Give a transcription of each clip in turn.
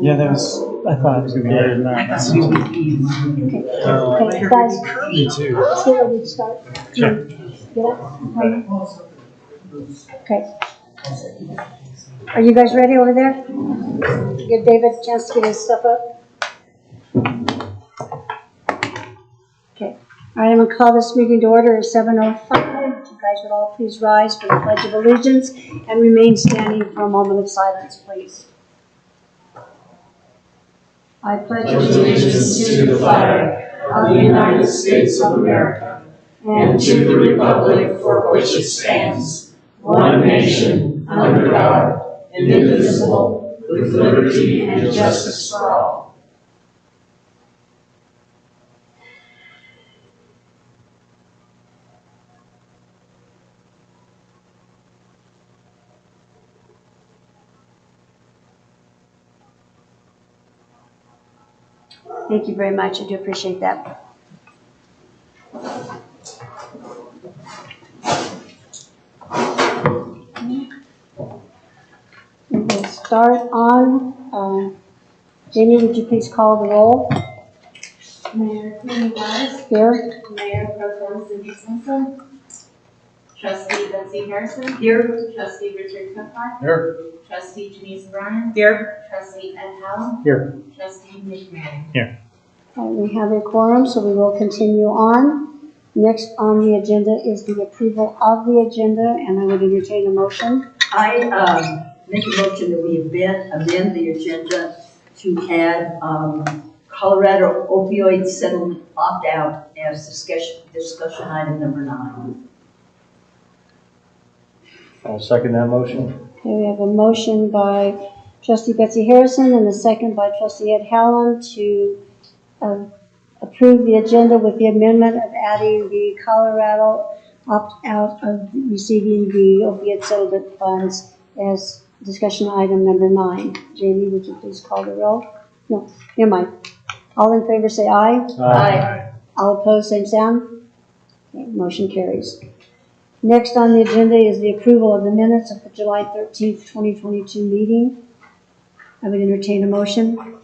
Yeah, that was, I thought it was going to be later than that. Okay, guys. Me too. Let's get ready to start. Sure. Get up. Okay. Are you guys ready over there? Give David a chance to get his stuff up. Okay. All right, I'm going to call this meeting to order at 7:05. You guys would all please rise for the Pledge of Allegiance and remain standing for a moment of silence, please. I pledge allegiance to the flag of the United States of America and to the republic for which it stands, one nation, under God, indivisible, with liberty and justice for all. Thank you very much. I do appreciate that. We will start on, Jamie, would you please call the roll? Mayor Wise. Here. Mayor Pro Tem Cindy Simpson. Trustee Betsy Harrison. Here. Trustee Richard Cookart. Here. Trustee Janice Bryan. Here. Trustee Ed Howell. Here. Trustee Nick Manning. Here. We have a quorum, so we will continue on. Next on the agenda is the approval of the agenda, and I would entertain a motion. I make a motion that we amend the agenda to add Colorado opioid settlement opt-out as discussion item number 9. I'll second that motion. Okay, we have a motion by Trustee Betsy Harrison and a second by Trustee Ed Howland to approve the agenda with the amendment of adding the Colorado opt-out of receiving the opiate settlement funds as discussion item number 9. Jamie, would you please call the roll? No, never mind. All in favor say aye. Aye. All opposed, same sign. Okay, motion carries. Next on the agenda is the approval of the minutes of the July 13th, 2022 meeting. I would entertain a motion.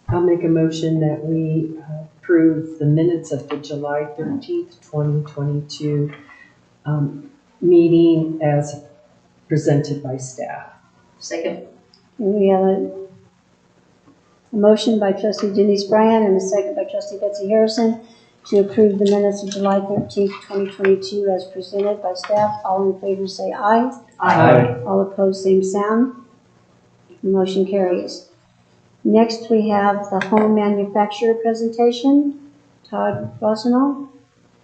I'll make a motion that we approve the minutes of the July 13th, 2022 meeting as presented by staff. Second. And we have a motion by Trustee Janice Bryan and a second by Trustee Betsy Harrison to approve the minutes of July 13th, 2022 as presented by staff. All in favor say aye. Aye. All opposed, same sound. Motion carries. Next, we have the home manufacturer presentation. Todd Rosenau.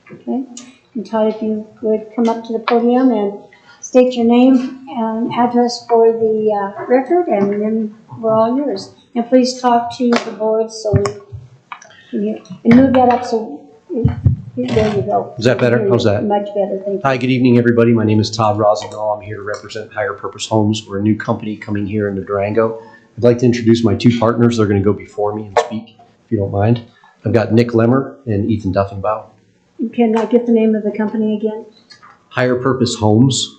Okay. And Todd, if you would come up to the podium and state your name and address for the record, and then we're all yours. And please talk to the board so we can hear. And move that up so, there you go. Is that better? How's that? Much better, thank you. Hi, good evening, everybody. My name is Todd Rosenthal. I'm here to represent Higher Purpose Homes. We're a new company coming here into Durango. I'd like to introduce my two partners. They're going to go before me and speak, if you don't mind. I've got Nick Lemmer and Ethan Duffenbaugh. Can I get the name of the company again? Higher Purpose Homes.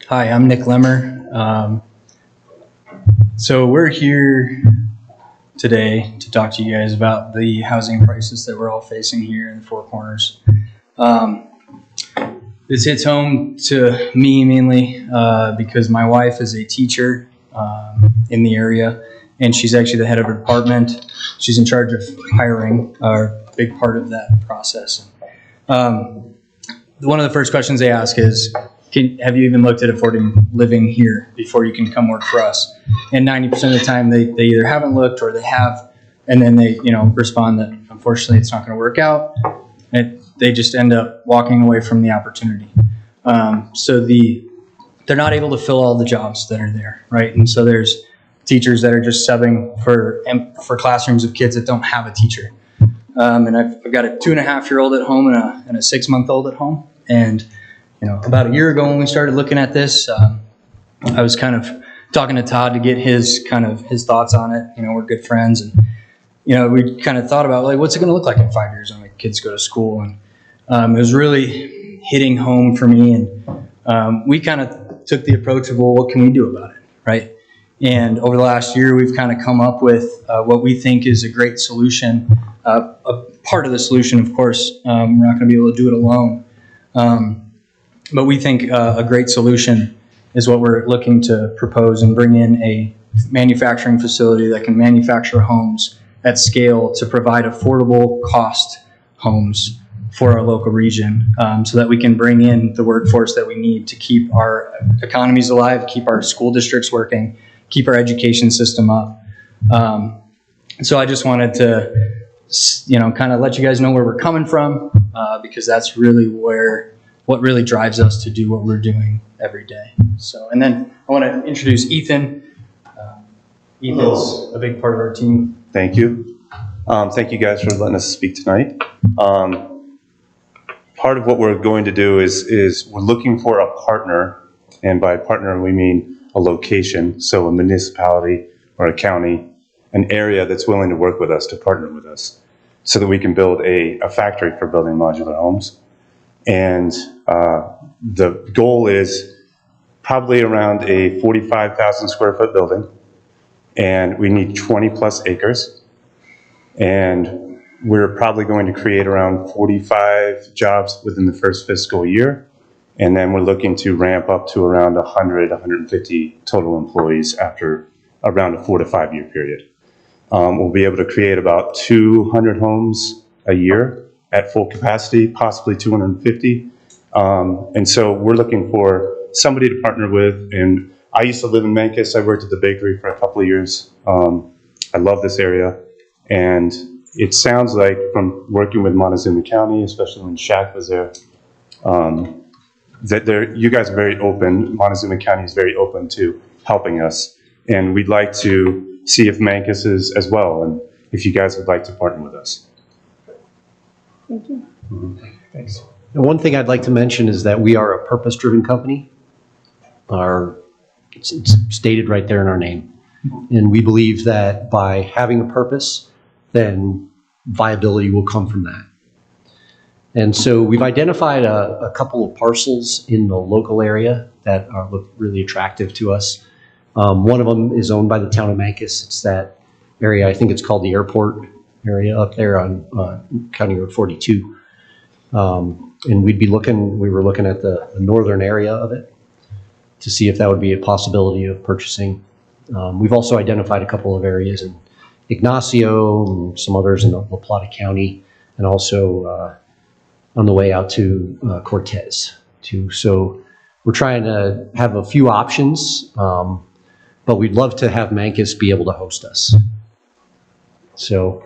Hi, I'm Nick Lemmer. So we're here today to talk to you guys about the housing crisis that we're all facing here in the Four Corners. This hits home to me mainly because my wife is a teacher in the area, and she's actually the head of her department. She's in charge of hiring, a big part of that process. One of the first questions they ask is, have you even looked at affording living here before you can come work for us? And 90% of the time they either haven't looked or they have, and then they respond that unfortunately it's not going to work out. And they just end up walking away from the opportunity. So they're not able to fill all the jobs that are there, right? And so there's teachers that are just subbing for classrooms of kids that don't have a teacher. And I've got a 2.5-year-old at home and a 6-month-old at home. And about a year ago when we started looking at this, I was kind of talking to Todd to get his thoughts on it. We're good friends, and we kind of thought about what's it going to look like in 5 years when my kids go to school. And it was really hitting home for me. And we kind of took the approach of, well, what can we do about it, right? And over the last year, we've kind of come up with what we think is a great solution. A part of the solution, of course, we're not going to be able to do it alone. But we think a great solution is what we're looking to propose and bring in a manufacturing facility that can manufacture homes at scale to provide affordable cost homes for our local region, so that we can bring in the workforce that we need to keep our economies alive, keep our school districts working, keep our education system up. So I just wanted to, kind of let you guys know where we're coming from, because that's really what really drives us to do what we're doing every day. So, and then I want to introduce Ethan. Ethan's a big part of our team. Thank you. Thank you guys for letting us speak tonight. Part of what we're going to do is we're looking for a partner, and by partner we mean a location, so a municipality or a county, an area that's willing to work with us, to partner with us, so that we can build a factory for building modular homes. And the goal is probably around a 45,000 square foot building, and we need 20 plus acres. And we're probably going to create around 45 jobs within the first fiscal year. And then we're looking to ramp up to around 100, 150 total employees after around a 4 to 5 year period. We'll be able to create about 200 homes a year at full capacity, possibly 250. And so we're looking for somebody to partner with. And I used to live in Mancos. I worked at the bakery for a couple of years. I love this area. And it sounds like from working with Montezuma County, especially when Shaq was there, that you guys are very open. Montezuma County is very open to helping us. And we'd like to see if Mancos is as well, and if you guys would like to partner with us. Thank you. Thanks. And one thing I'd like to mention is that we are a purpose-driven company. It's stated right there in our name. And we believe that by having a purpose, then viability will come from that. And so we've identified a couple of parcels in the local area that look really attractive to us. One of them is owned by the town of Mancos. It's that area, I think it's called the airport area up there on County Road 42. And we were looking at the northern area of it to see if that would be a possibility of purchasing. We've also identified a couple of areas in Ignacio and some others in La Plata County, and also on the way out to Cortez too. So we're trying to have a few options, but we'd love to have Mancos be able to host us. So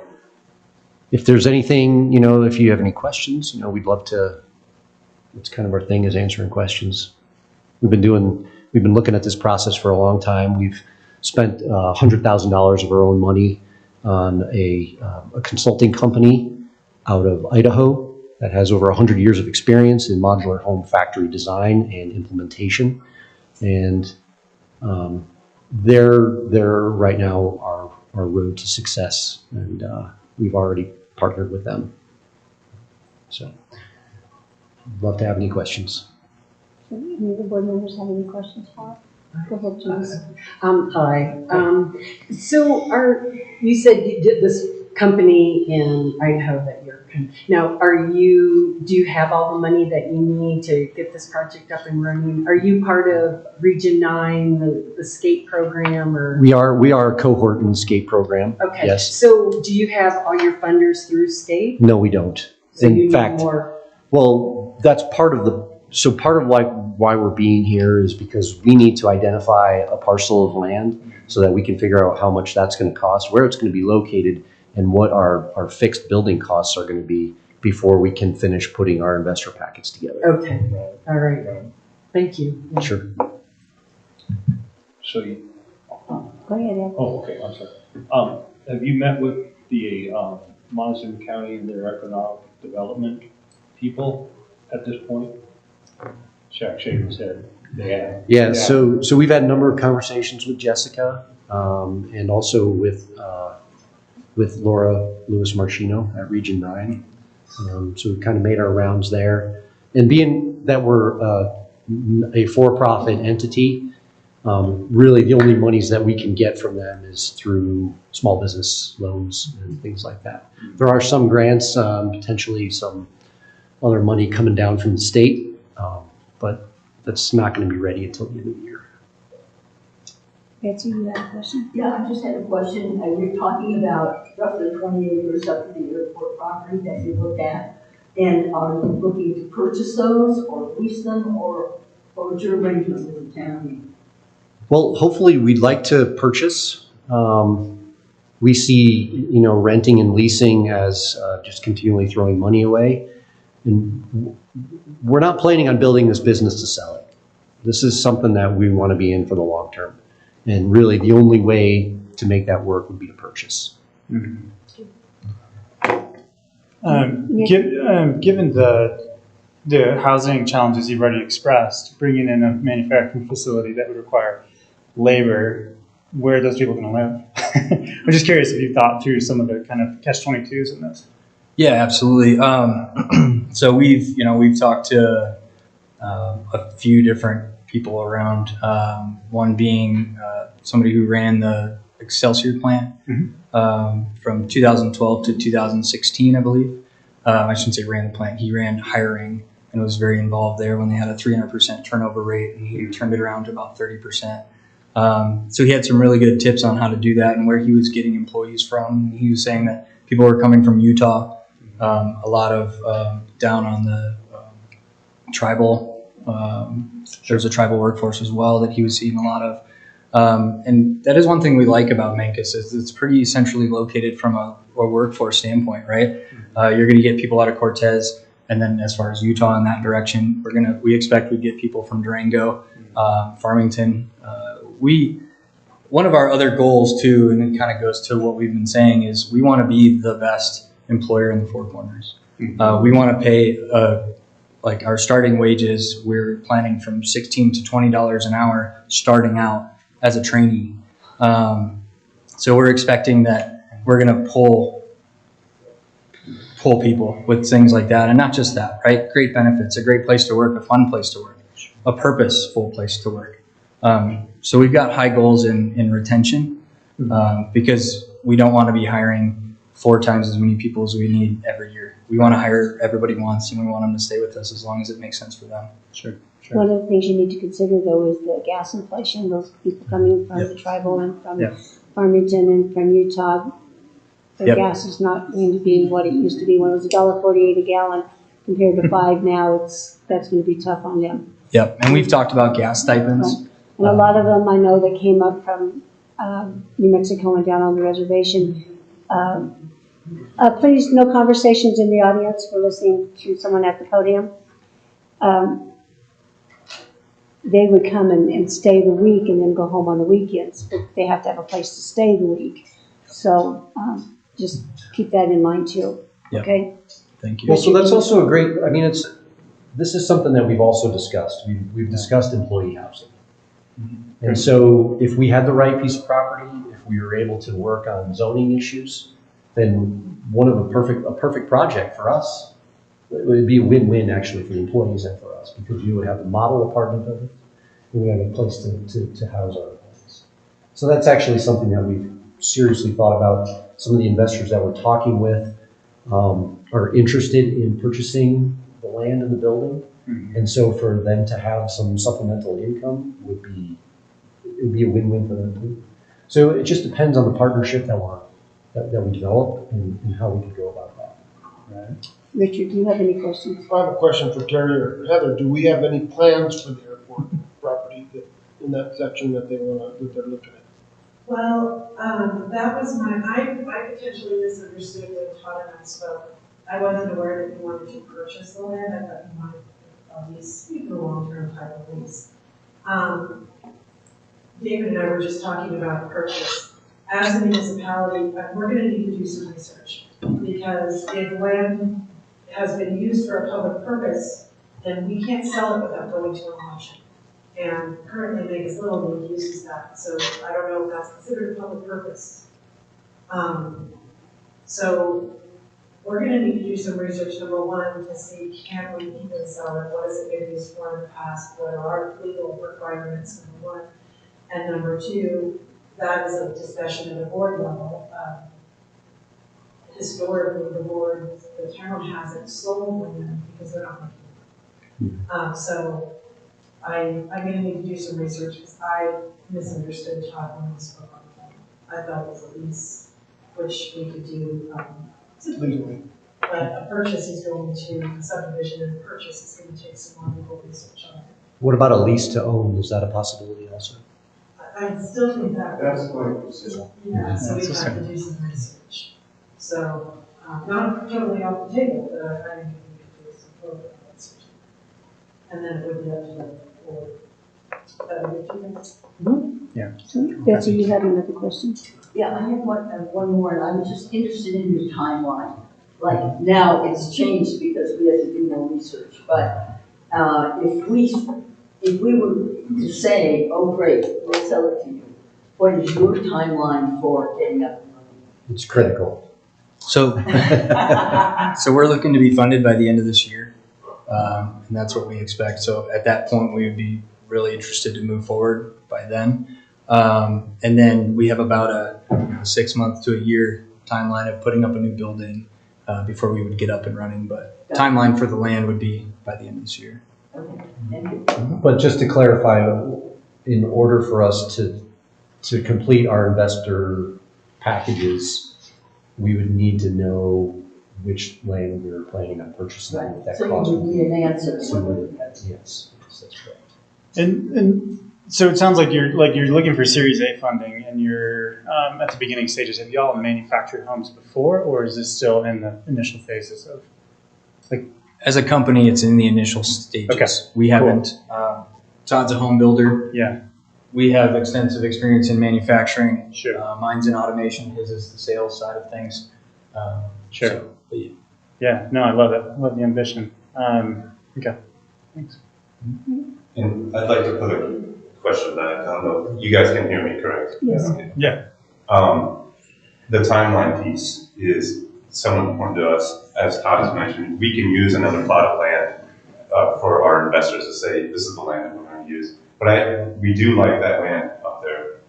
if there's anything, if you have any questions, we'd love to. It's kind of our thing, is answering questions. We've been looking at this process for a long time. We've spent $100,000 of our own money on a consulting company out of Idaho that has over 100 years of experience in modular home factory design and implementation. And they're right now our road to success, and we've already partnered with them. So I'd love to have any questions. Do any of the board members have any questions for us? Go ahead, Janice. Hi. So you said you did this company in Idaho that you're, now do you have all the money that you need to get this project up and running? Are you part of Region 9, the SCAPE program, or? We are a cohort in the SCAPE program. Okay. Yes. So do you have all your funders through SCAPE? No, we don't. So In you need fact, more. well, that's part of why we're being here is because we need to identify a parcel of land so that we can figure out how much that's going to cost, where it's going to be located, and what our fixed building costs are going to be before we can finish putting our investor packets together. Okay. All right. Thank you. Sure. So you, Go ahead, Ed. oh, okay, I'm sorry. Have you met with the Montezuma County and their economic development people at this point? Shaq shaking his head. They have. Yeah. So we've had a number of conversations with Jessica, and also with Laura Lewis Marchino at Region 9. So we kind of made our rounds there. And being that we're a for-profit entity, really the only monies that we can get from them is through small business loans and things like that. There are some grants, potentially some other money coming down from the state, but that's not going to be ready until the end of the year. Betsy, you have a question? Yeah, I just had a question. You're talking about roughly 20 acres up to the airport property that you looked at. And are you looking to purchase those or lease them or what's your arrangement with the county? Well, hopefully we'd like to purchase. We see, renting and leasing as just continually throwing money away. And we're not planning on building this business to sell it. This is something that we want to be in for the long term. And really the only way to make that work would be to purchase. Given the housing challenges you've already expressed, bringing in a manufacturing facility that would require labor, where are those people going to live? I'm just curious if you've thought through some of the kind of catch-22s in this. Yeah, absolutely. So we've talked to a few different people around. One being somebody who ran the Excelsior plant from 2012 to 2016, I believe. I shouldn't say ran the plant. He ran hiring and was very involved there when they had a 300% turnover rate, and he turned it around to about 30%. So he had some really good tips on how to do that and where he was getting employees from. He was saying that people were coming from Utah, a lot of down on the tribal. There's a tribal workforce as well that he was seeing a lot of. And that is one thing we like about Mancos is it's pretty centrally located from a workforce standpoint, right? You're going to get people out of Cortez, and then as far as Utah in that direction, we expect we'd get people from Durango, Farmington. One of our other goals too, and it kind of goes to what we've been saying, is we want to be the best employer in the Four Corners. We want to pay like our starting wages. We're planning from $16 to $20 an hour starting out as a trainee. So we're expecting that we're going to pull people with things like that, and not just that, right? Great benefits, a great place to work, a fun place to work, a purposeful place to work. So we've got high goals in retention because we don't want to be hiring 4 times as many people as we need every year. We want to hire everybody once, and we want them to stay with us as long as it makes sense for them. Sure. One of the things you need to consider, though, is the gas inflation. Those people coming from the tribal and from Farmington and from Utah, their gas is not going to be what it used to be when it was $1.48 a gallon compared to $5 now. That's going to be tough on them. Yep, and we've talked about gas stipends. Right. And a lot of them I know that came up from New Mexico and down on the reservation. Please, no conversations in the audience. We're listening to someone at the podium. They would come and stay the week and then go home on the weekends, but they have to have a place to stay the week. So just keep that in mind too. Yep. Okay? Thank you. Well, so that's also a great, this is something that we've also discussed. We've discussed employee housing. And so if we had the right piece of property, if we were able to work on zoning issues, then a perfect project for us, it would be a win-win actually for the employees and for us, because you would have a model apartment building, and we have a place to house our employees. So that's actually something that we've seriously thought about. Some of the investors that we're talking with are interested in purchasing the land and the building. And so for them to have some supplemental income would be a win-win for them too. So it just depends on the partnership that we develop and how we could go about that. Right. Richard, do you have any questions? I have a question for Terry or Heather. Do we have any plans for the airport property in that section that they're looking at? Well, that was I potentially misunderstood what Todd and I spoke. I wasn't aware that you wanted to purchase the land. I thought you wanted a lease, even a long-term type of lease. David and I were just talking about purchase. As a municipality, we're going to need to do some research, because if land has been used for a public purpose, then we can't sell it without going to an auction. And currently Vegas Little League uses that, so I don't know if that's considered a public purpose. So we're gonna need to do some research, number one, to see can we even sell it, what has it been used for in the past, what are our legal requirements, number one. And number two, that is a discussion at the board level. Historically, the town hasn't sold land because they're not making money. So I'm gonna need to do some research because I misunderstood Todd when he spoke on the phone. I thought it was a lease, which we could do, Legally. but a purchase is going to, a subdivision and a purchase is gonna take some more legal research on it. What about a lease to own? Is that a possibility also? I still think that. That's quite considerable. Yeah, so we have to do some research. So, not totally off the table, but I think we could do some further research. And then it would be up to the board. So Betsy, you had another question? Yeah, I have one more, and I'm just interested in your timeline. Like, now it's changed because we have to do more research, but if we were to say, oh, great, we'll sell it to you, what is your timeline for getting up and running? It's critical. So, so we're looking to be funded by the end of this year, and that's what we expect. So at that point, we would be really interested to move forward by then. And then we have about a 6 month to a year timeline of putting up a new building before we would get up and running. But timeline for the land would be by the end of this year. Okay, thank you. But just to clarify, in order for us to complete our investor packages, we would need to know which land we were planning on purchasing and what that So cost you would would be. need an answer. Yes, that's correct. And so it sounds like you're looking for Series A funding, and you're at the beginning stages. Have y'all manufactured homes before, or is this still in the initial phases of? As a company, it's in the initial stages. Okay. We haven't. Todd's a home builder. Yeah. We have extensive experience in manufacturing. Sure. Mine's in automation. His is the sales side of things. Sure. So, but yeah. Yeah. No, I love it. I love the ambition. Okay. Thanks. And I'd like to put a question back. I don't know, you guys can hear me, correct? Yes. Okay. Yeah. The timeline piece is so important to us. As Todd has mentioned, we can use another plot of land for our investors to say, this is the land that we're going to use. But we do like that land up there.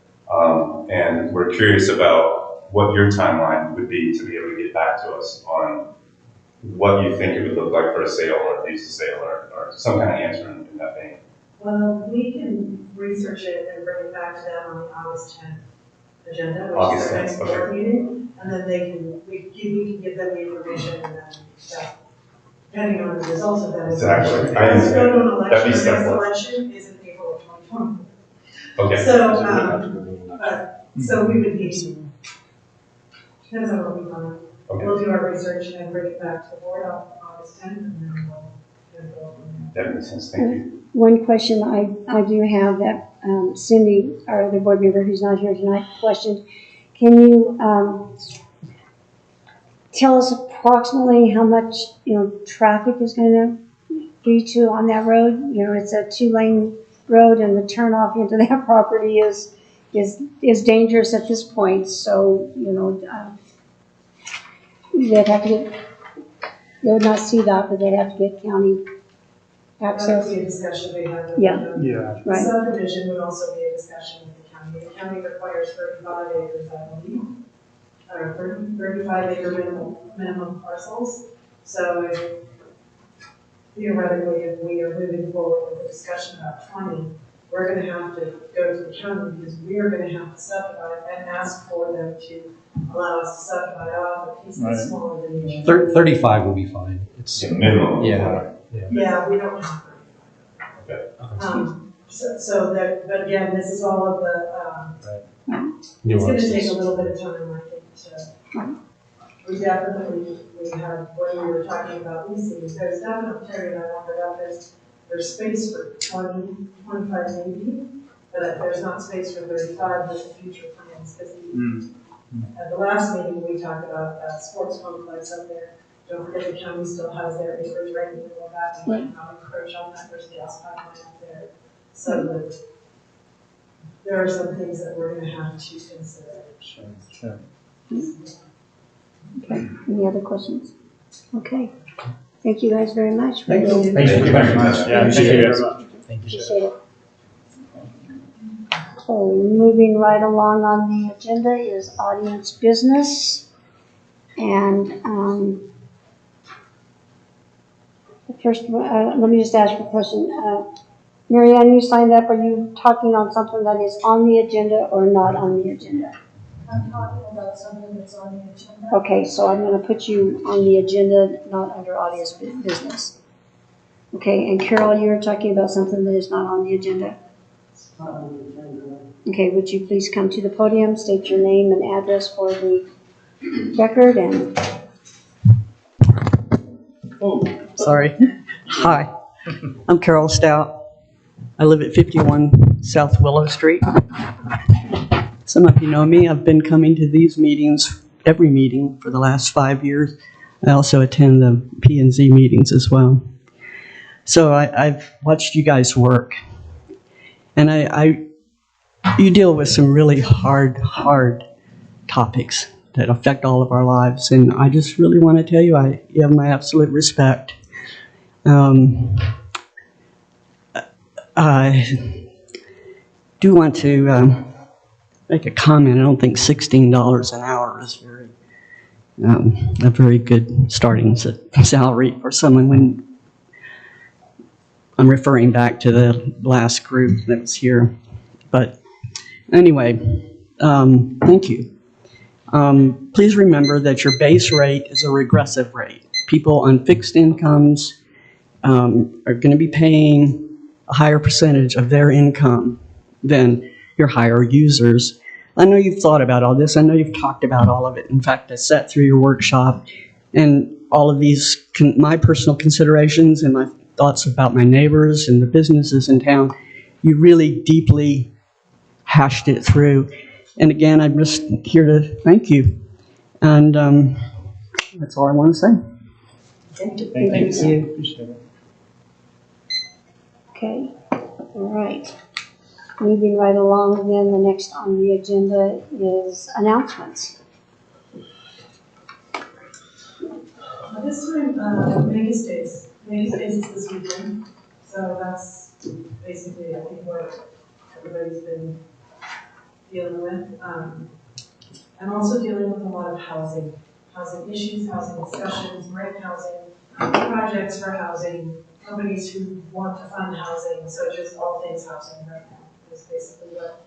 And we're curious about what your timeline would be to be able to get back to us on what you think it would look like for a sale or at least a sale or some kind of answer in that vein. Well, we can research it and bring it back to them on the August 10th agenda, which August is their 10th, next okay. board meeting. And then we can give them the information and then, depending on the results of that. Exactly. I Let's go to an understand. That'd be election, the next simple. election is in April of 2020. Okay. So we would need, depends on what we find. Okay. We'll do our research and bring it back to the board on August 10th and then we'll go from there. That makes sense. Thank you. One question I do have that Cindy, our other board member who's not here tonight, questioned. Can you tell us approximately how much, traffic is going to be on that road? It's a 2-lane road and the turnoff into that property is dangerous at this point. So, they'd have to get, they would not see that, but they'd have to get county That access. would be a discussion we have. with Yeah. them. Yeah. The Right. subdivision would also be a discussion with the county. The county requires 35 acres, I believe, or 35 acre minimum parcels. So theoretically, if we are moving forward with a discussion about 20, we're gonna have to go to the county because we are gonna have to subdivide and ask for them to allow us to subdivide off a piece that's Right. smaller than each. 35 will be fine. It's Minimum. yeah. Yeah, we don't have 35. Okay. So that, but again, this is all of the, it's gonna Nuances. take a little bit of time, I think, to, we definitely, we have, when we were talking about leasing, there's definitely, Terry and I wondered about this, there's space for 20, 25 maybe, but there's not space for 35 with the future plans, because at the last meeting, we talked about a sports complex up there. Don't forget the county still has their acreage right in the middle of that, we might not encroach on that, there's gas pipeline up there. So that there are some things that we're gonna have to consider. Sure. Okay. Any other questions? Okay. Thank you guys very much. Thank you. Thank you very much. Yeah, appreciate it. Appreciate it. So moving right along on the agenda is audience business. And first, let me just ask you a question. Mary Ann, you signed up. Are you talking on something that is on the agenda or not on the agenda? I'm talking about something that's on the agenda. Okay, so I'm going to put you on the agenda, not under audience business. Okay, and Carol, you're talking about something that is not on the agenda. Okay, would you please come to the podium, state your name and address for the record, and Sorry. Hi, I'm Carol Stout. I live at 51 South Willow Street. Some of you know me. I've been coming to these meetings, every meeting, for the last 5 years. I also attend the P&Z meetings as well. So I've watched you guys work. And you deal with some really hard topics that affect all of our lives. And I just really want to tell you, you have my absolute respect. I do want to make a comment. I don't think $16 an hour is a very good starting salary for someone when I'm referring back to the last group that was here. But anyway, thank you. Please remember that your base rate is a regressive rate. People on fixed incomes are going to be paying a higher percentage of their income than your higher users. I know you've thought about all this. I know you've talked about all of it. In fact, I sat through your workshop, and all of these, my personal considerations and my thoughts about my neighbors and the businesses in town, you really deeply hashed it through. And again, I'm just here to thank you. And that's all I want to say. Thank you. Thank you. Appreciate it. okay, all right. Moving right along, then the next on the agenda is announcements. This time, Mancos Days. Mancos Days is this weekend, so that's basically, I think, what everybody's been dealing with. I'm also dealing with a lot of housing issues, housing discussions, rent housing, projects for housing, companies who want to fund housing, so just all things housing right now is basically what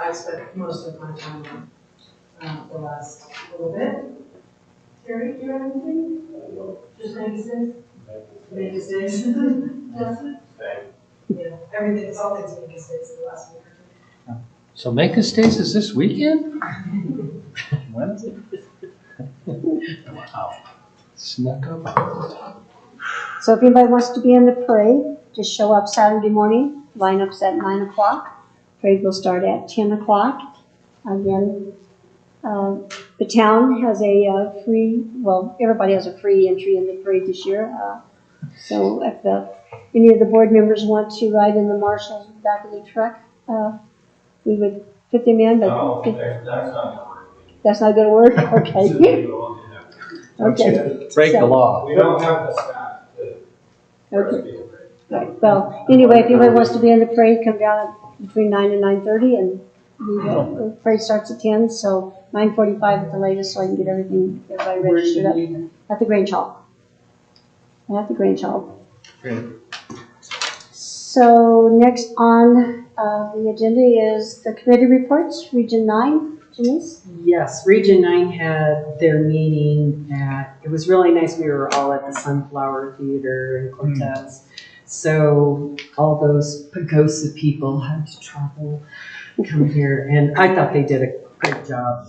I've spent most of my time on the last little bit. Terry, do you have anything? Just Mancos Days? Mancos Days. That's it? Yeah, everything, it's all things Mancos Days the last week or two. So Mancos Days is this weekend? When is it? Wow. Snuck up. So if anybody wants to be in the parade, just show up Saturday morning. Lineup's at 9 o'clock. Parade will start at 10 o'clock. Again, the town has a free, well, everybody has a free entry in the parade this year. So if any of the board members want to ride in the marshal's back of the truck, we would put them in, but that's not going to work. Okay. Okay. Break the law. We don't have the staff to. Okay. Right. Well, anyway, if anybody wants to be in the parade, come down between 9 and 9:30, and the parade starts at 10, so 9:45 at the latest, so I can get everybody registered up at the Grange Hall. At the Grange Hall. Great. So next on the agenda is the committee reports, Region 9. Janice? Yes, Region 9 had their meeting it was really nice. We were all at the Sunflower Theater in Cortez. So all those Pagosa people had to travel, come here. And I thought they did a great job,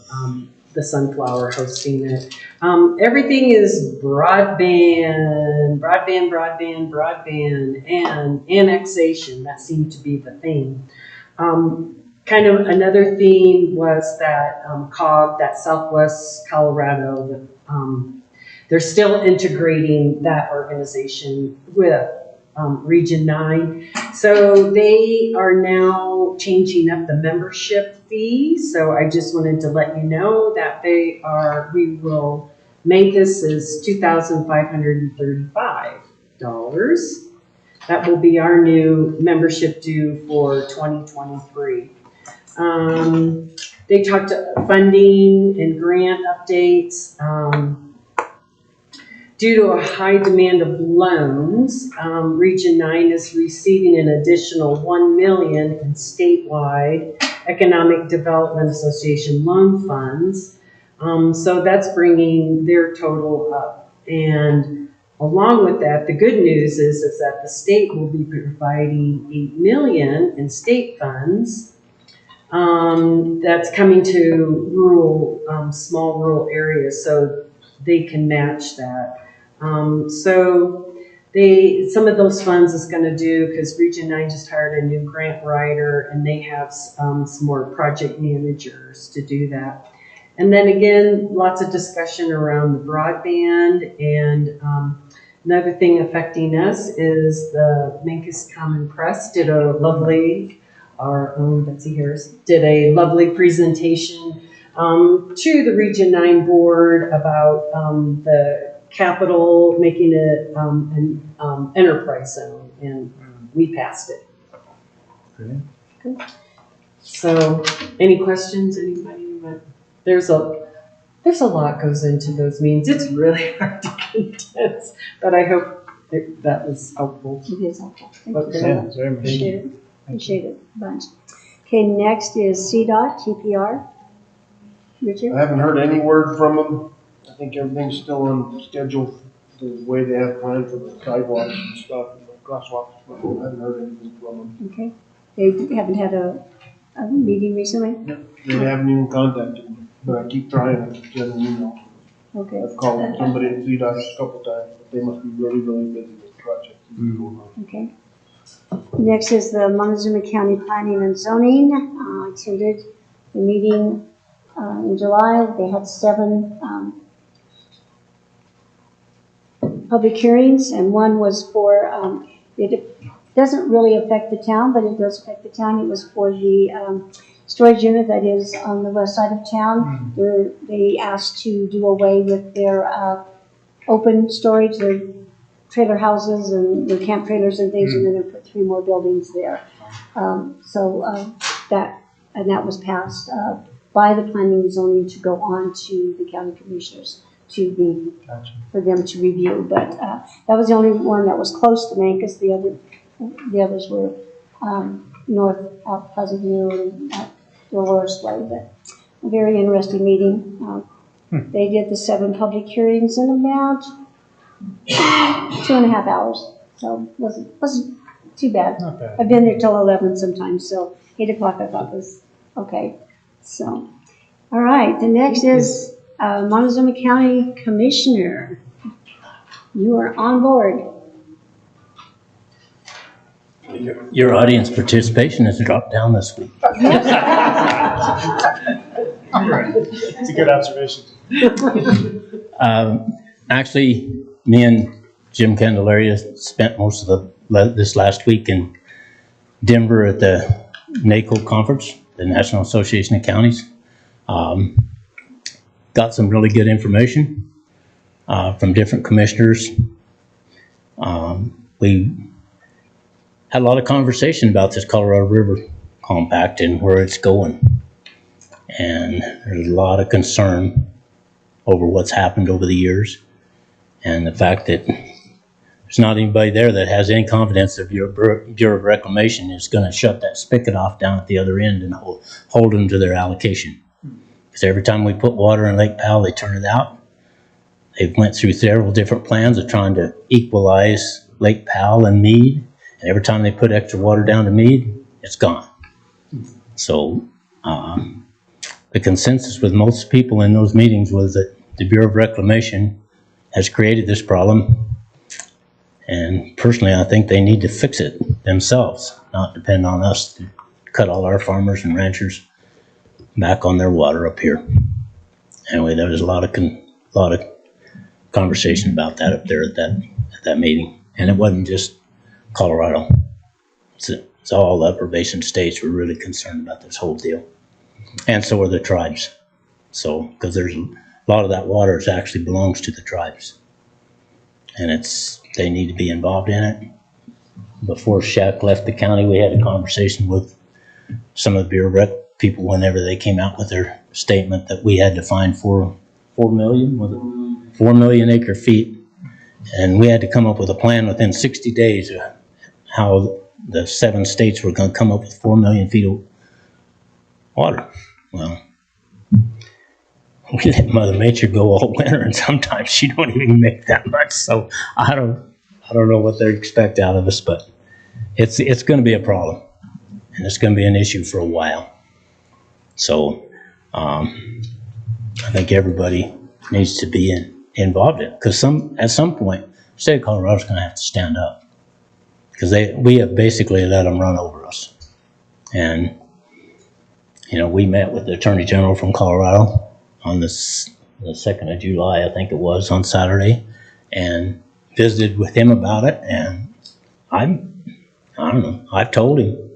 the Sunflower hosting it. Everything is broadband, and annexation. That seemed to be the theme. Kind of another theme was that COG, that Southwest Colorado, they're still integrating that organization with Region 9. So they are now changing up the membership fee. So I just wanted to let you know that we will Mancos is $2,535. That will be our new membership due for 2023. They talked funding and grant updates. Due to a high demand of loans, Region 9 is receiving an additional $1 million in statewide Economic Development Association loan funds. So that's bringing their total up. And along with that, the good news is that the state will be providing $8 million in state funds. That's coming to rural, small rural areas, so they can match that. So some of those funds is going to do, because Region 9 just hired a new grant writer, and they have some more project managers to do that. And then again, lots of discussion around the broadband, and another thing affecting us is the Mancos Common Press did a lovely, our own Betsy Harris, did a lovely presentation to the Region 9 board about the capital, making it an enterprise zone, and we passed it. Brilliant. So, any questions, anybody? There's a lot goes into those meetings. It's really hard to condense, but I hope that was helpful. It is helpful. Thank Okay. you so much. Very much. Appreciate it. Appreciate it a bunch. Okay, next is CDOT, TPR. Richard? I haven't heard any word from them. I think everything's still on schedule the way they have planned for the sidewalks and stuff, and the crosswalks, but I haven't heard anything from them. Okay. They haven't had a meeting recently? They haven't even contacted me, but I keep trying, I keep sending emails. Okay. I've called somebody at CDOT a couple times, but they must be really, really busy with projects going on. Okay. Next is the Montezuma County Planning and Zoning. I attended the meeting in July. They had 7 public hearings, and one was for, it doesn't really affect the town, but it does affect the town. It was for the storage unit that is on the west side of town. They asked to do away with their open storage, their trailer houses and their camp trailers and things, and then they put 3 more buildings there. That was passed by the planning and zoning to go on to the county commissioners for them to review. But that was the only one that was close to Mancos. The others were north out Pleasant View and Dolores Way. But a very interesting meeting. They did the 7 public hearings in about 2.5 hours, so wasn't too bad. Not bad. I've been there till 11 sometimes, so 8 o'clock I thought was okay. So, all right, the next is Montezuma County Commissioner. You are on board. Your audience participation has dropped down this week. It's a good observation. Actually, me and Jim Candelaria spent most of this last week in Denver at the NACO conference, the National Association of Counties. Got some really good information from different commissioners. We had a lot of conversation about this Colorado River Compact and where it's going. And there's a lot of concern over what's happened over the years, and the fact that there's not anybody there that has any confidence that Bureau of Reclamation is going to shut that spigot off down at the other end and hold them to their allocation. Because every time we put water in Lake Powell, they turn it out. They went through several different plans of trying to equalize Lake Powell and Meade, and every time they put extra water down to Meade, it's gone. So the consensus with most people in those meetings was that the Bureau of Reclamation has created this problem, and personally I think they need to fix it themselves, not depend on us to cut all our farmers and ranchers back on their water up here. Anyway, there was a lot of conversation about that up there at that meeting, and it wasn't just Colorado. It's all the upper basin states were really concerned about this whole deal, and so are the tribes. So, because there's a lot of that water actually belongs to the tribes. And they need to be involved in it. Before Shaq left the county, we had a conversation with some of the Bureau Rec people whenever they came out with their statement that we had to find 4 million, was it? 4 million acre feet. And we had to come up with a plan within 60 days of how the 7 states were going to come up with 4 million feet of water. Well, we let Mother Nature go all winter, and sometimes she don't even make that much. So I don't know what they expect out of us, but it's going to be a problem, and it's going to be an issue for a while. So I think everybody needs to be involved in it, because at some point, the state of Colorado's going to have to stand up, because we have basically let them run over us. And we met with the Attorney General from Colorado on the 2nd of July, I think it was, on Saturday, and visited with him about it. And I don't know, I've told him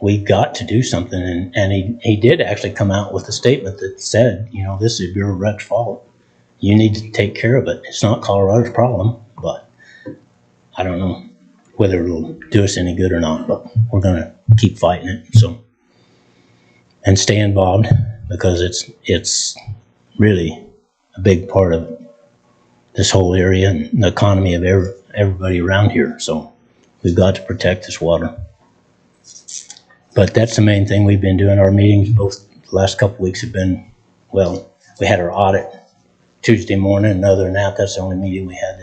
we've got to do something, and he did actually come out with a statement that said, this is Bureau Rec's fault. You need to take care of it. It's not Colorado's problem, but I don't know whether it'll do us any good or not, but we're going to keep fighting it. So, and stay involved, because it's really a big part of this whole area and the economy of everybody around here. So we've got to protect this water. But that's the main thing we've been doing. Our meetings, both the last couple of weeks, have been, well, we had our audit Tuesday morning, and other than that, that's the only meeting we had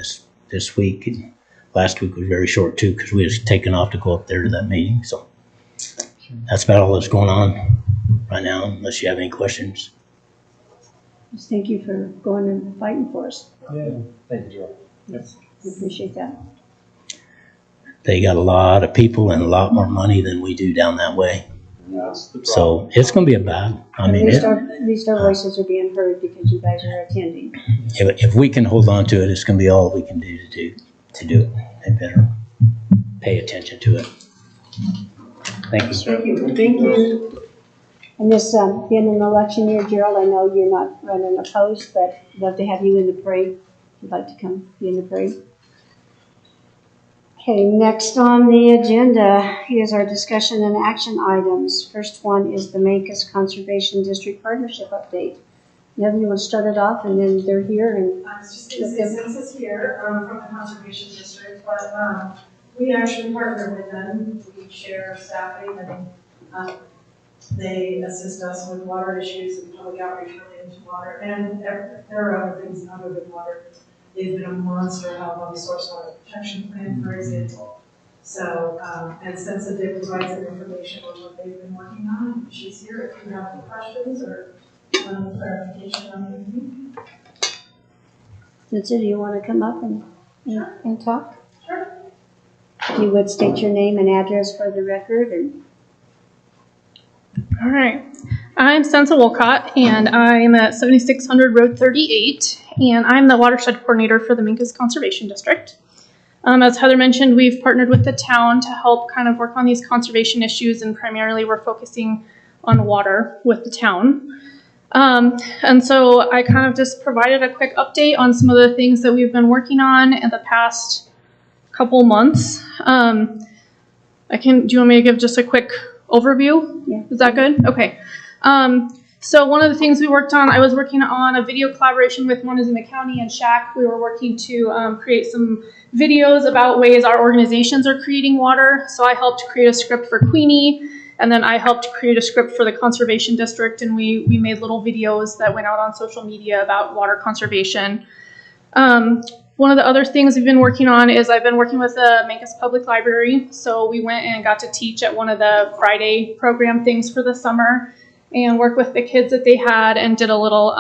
this week. And last week was very short too, because we was taken off to go up there to that meeting. So that's about all that's going on right now, unless you have any questions. Just thank you for going and fighting for us. Yeah, thank you, Joe. Yes. We appreciate that. They got a lot of people and a lot more money than we do down that way. That's the problem. So it's going to be a bad, At least our voices are being heard because you guys are attending. if we can hold on to it, it's going to be all we can do to do it. They better pay attention to it. Thank you. Thank you. Thank you. And this being an election year, Gerald, I know you're not running opposed, but I'd love to have you in the parade. If you'd like to come be in the parade. Okay, next on the agenda is our discussion and action items. First one is the Mancos Conservation District Partnership Update. Nevin, you want to start it off, and then they're here and. I was just going to say, since it's here from the Conservation District, but we actually partner with them. We share staffing, and they assist us with water issues and public outreach related to water, and there are other things other than water. They've been a monster help on the source water protection plan, for example. So, and Sensa did provide some information on what they've been working on. She's here if you have any questions or clarification on anything. Sensa, do you want to come up and talk? Sure. If you would state your name and address for the record. And all right. I'm Sensa Wolcott, and I'm at 7600 Road 38, and I'm the watershed coordinator for the Mancos Conservation District. As Heather mentioned, we've partnered with the town to help kind of work on these conservation issues, and primarily we're focusing on water with the town. And so I kind of just provided a quick update on some of the things that we've been working on in the past couple months. Do you want me to give just a quick overview? Yeah. Is that good? Okay. So one of the things we worked on, I was working on a video collaboration with Montezuma County and Shaq. We were working to create some videos about ways our organizations are creating water. So I helped create a script for Queenie, and then I helped create a script for the Conservation District, and we made little videos that went out on social media about water conservation. One of the other things we've been working on is I've been working with the Mancos Public Library. So we went and got to teach at one of the Friday program things for the summer and work with the kids that they had and did a little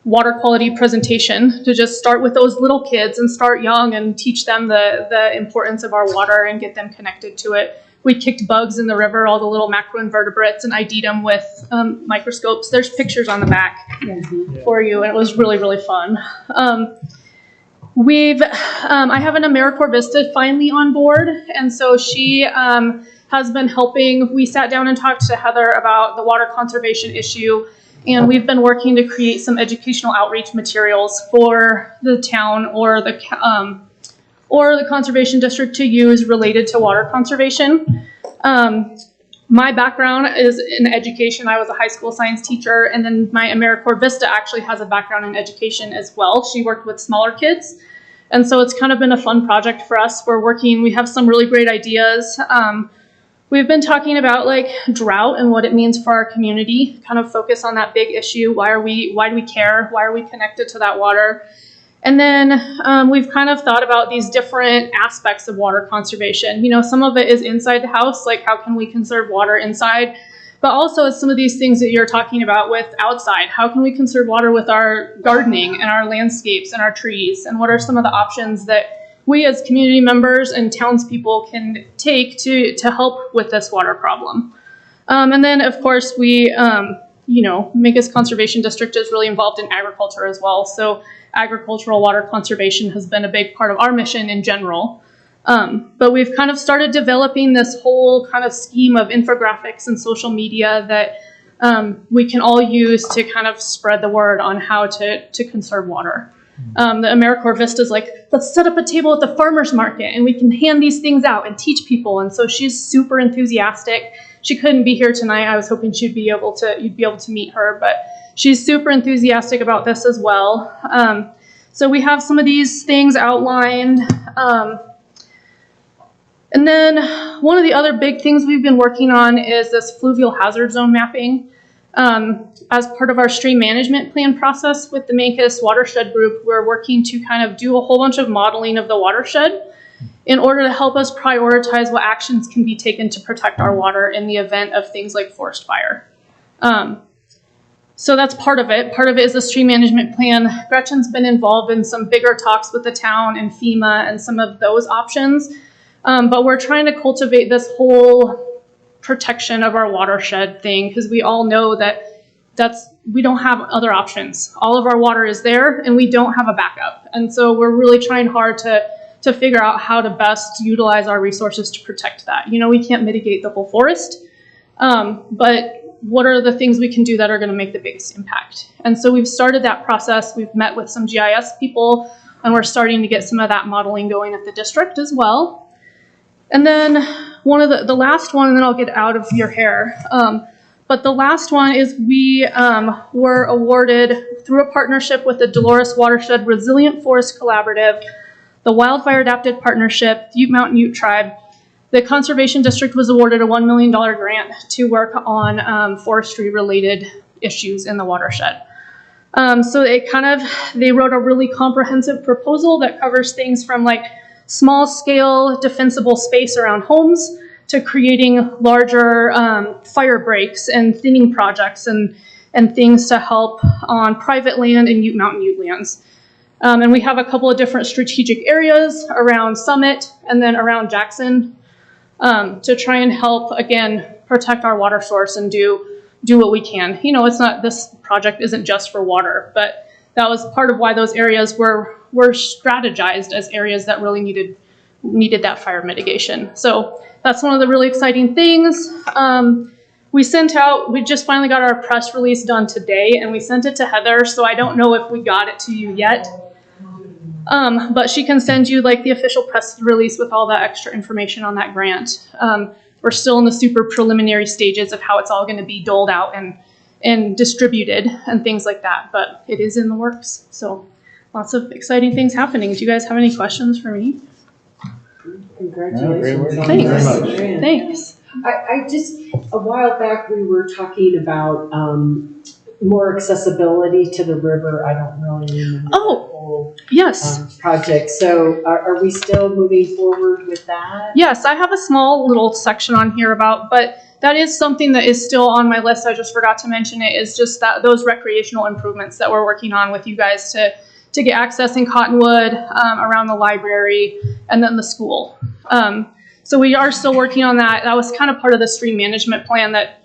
water quality presentation to just start with those little kids and start young and teach them the importance of our water and get them connected to it. We kicked bugs in the river, all the little macroinvertebrates, and ID'd them with microscopes. There's pictures on the back for you, and it was really, really fun. I have an AmeriCorps Vista finally on board, and so she has been helping. We sat down and talked to Heather about the water conservation issue, And we've been working to create some educational outreach materials for the town or the conservation district to use related to water conservation. My background is in education. I was a high school science teacher, and then my AmeriCorps Vista actually has a background in education as well. She worked with smaller kids, and so it's kind of been a fun project for us. We have some really great ideas. We've been talking about like drought and what it means for our community, kind of focus on that big issue. Why do we care? Why are we connected to that water? And then we've kind of thought about these different aspects of water conservation. You know, some of it is inside the house, like how can we conserve water inside? But also it's some of these things that you're talking about with outside. How can we conserve water with our gardening and our landscapes and our trees? And what are some of the options that we as community members and townspeople can take to help with this water problem? And then of course we, Mancos Conservation District is really involved in agriculture as well. So agricultural water conservation has been a big part of our mission in general. But we've kind of started developing this whole kind of scheme of infographics and social media that we can all use to kind of spread the word on how to conserve water. The AmeriCorps Vista is like, let's set up a table at the farmer's market and we can hand these things out and teach people. And so she's super enthusiastic. She couldn't be here tonight. I was hoping you'd be able to meet her, but she's super enthusiastic about this as well. So we have some of these things outlined. And then one of the other big things we've been working on is this fluvial hazard zone mapping. As part of our stream management plan process with the Mancos watershed group, we're working to kind of do a whole bunch of modeling of the watershed in order to help us prioritize what actions can be taken to protect our water in the event of things like forest fire. So that's part of it. Part of it is the stream management plan. Gretchen's been involved in some bigger talks with the town and FEMA and some of those options. But we're trying to cultivate this whole protection of our watershed thing because we all know that we don't have other options. All of our water is there and we don't have a backup. And so we're really trying hard to figure out how to best utilize our resources to protect that. You know, we can't mitigate the whole forest, but what are the things we can do that are going to make the biggest impact? And so we've started that process. We've met with some GIS people and we're starting to get some of that modeling going at the district as well. And then one of the last one, and then I'll get out of your hair. But the last one is we were awarded through a partnership with the Dolores Watershed Resilient Forest Collaborative, the Wildfire Adapted Partnership, Ute Mountain Ute Tribe. The Conservation District was awarded a $1 million grant to work on forestry related issues in the watershed. So they wrote a really comprehensive proposal that covers things from like small scale defensible space around homes to creating larger fire breaks and thinning projects and things to help on private land and Ute Mountain Ute lands. And we have a couple of different strategic areas around Summit and then around Jackson to try and help, again, protect our water source and do what we can. You know, this project isn't just for water, but that was part of why those areas were strategized as areas that really needed that fire mitigation. So that's one of the really exciting things. We just finally got our press release done today and we sent it to Heather, so I don't know if we got it to you yet. But she can send you like the official press release with all that extra information on that grant. We're still in the super preliminary stages of how it's all going to be doled out and distributed and things like that, but it is in the works. So lots of exciting things happening. Do you guys have any questions for me? Congratulations. Thanks. Thanks. I just, a while back, we were talking about more accessibility to the river. I don't really remember the whole yes. Project. So are we still moving forward with that? Yes, I have a small little section on here but that is something that is still on my list. I just forgot to mention it, is just those recreational improvements that we're working on with you guys to get access in Cottonwood, around the library, and then the school. So we are still working on that. That was kind of part of the stream management plan that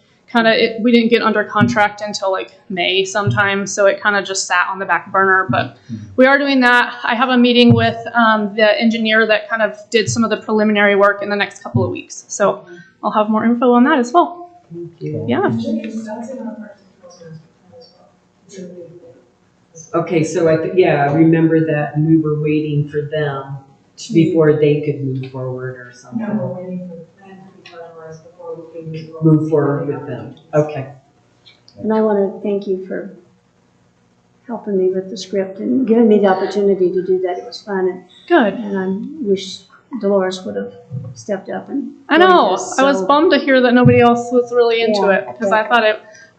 we didn't get under contract until like May sometime, so it kind of just sat on the back burner, but we are doing that. I have a meeting with the engineer that kind of did some of the preliminary work in the next couple of weeks, so I'll have more info on that as well. Thank you. Yeah. It's a big thing. Okay, so I remember that, and we were waiting for them before they could move forward or something. No, we're waiting for the plan to be finalized before we can Move forward with them. Okay. And I want to thank you for helping me with the script and giving me the opportunity to do that. It was fun. Good. And I wish Dolores would have stepped up and. I know. joined us, I was so- bummed to hear that nobody else was really into Yeah, it because I thought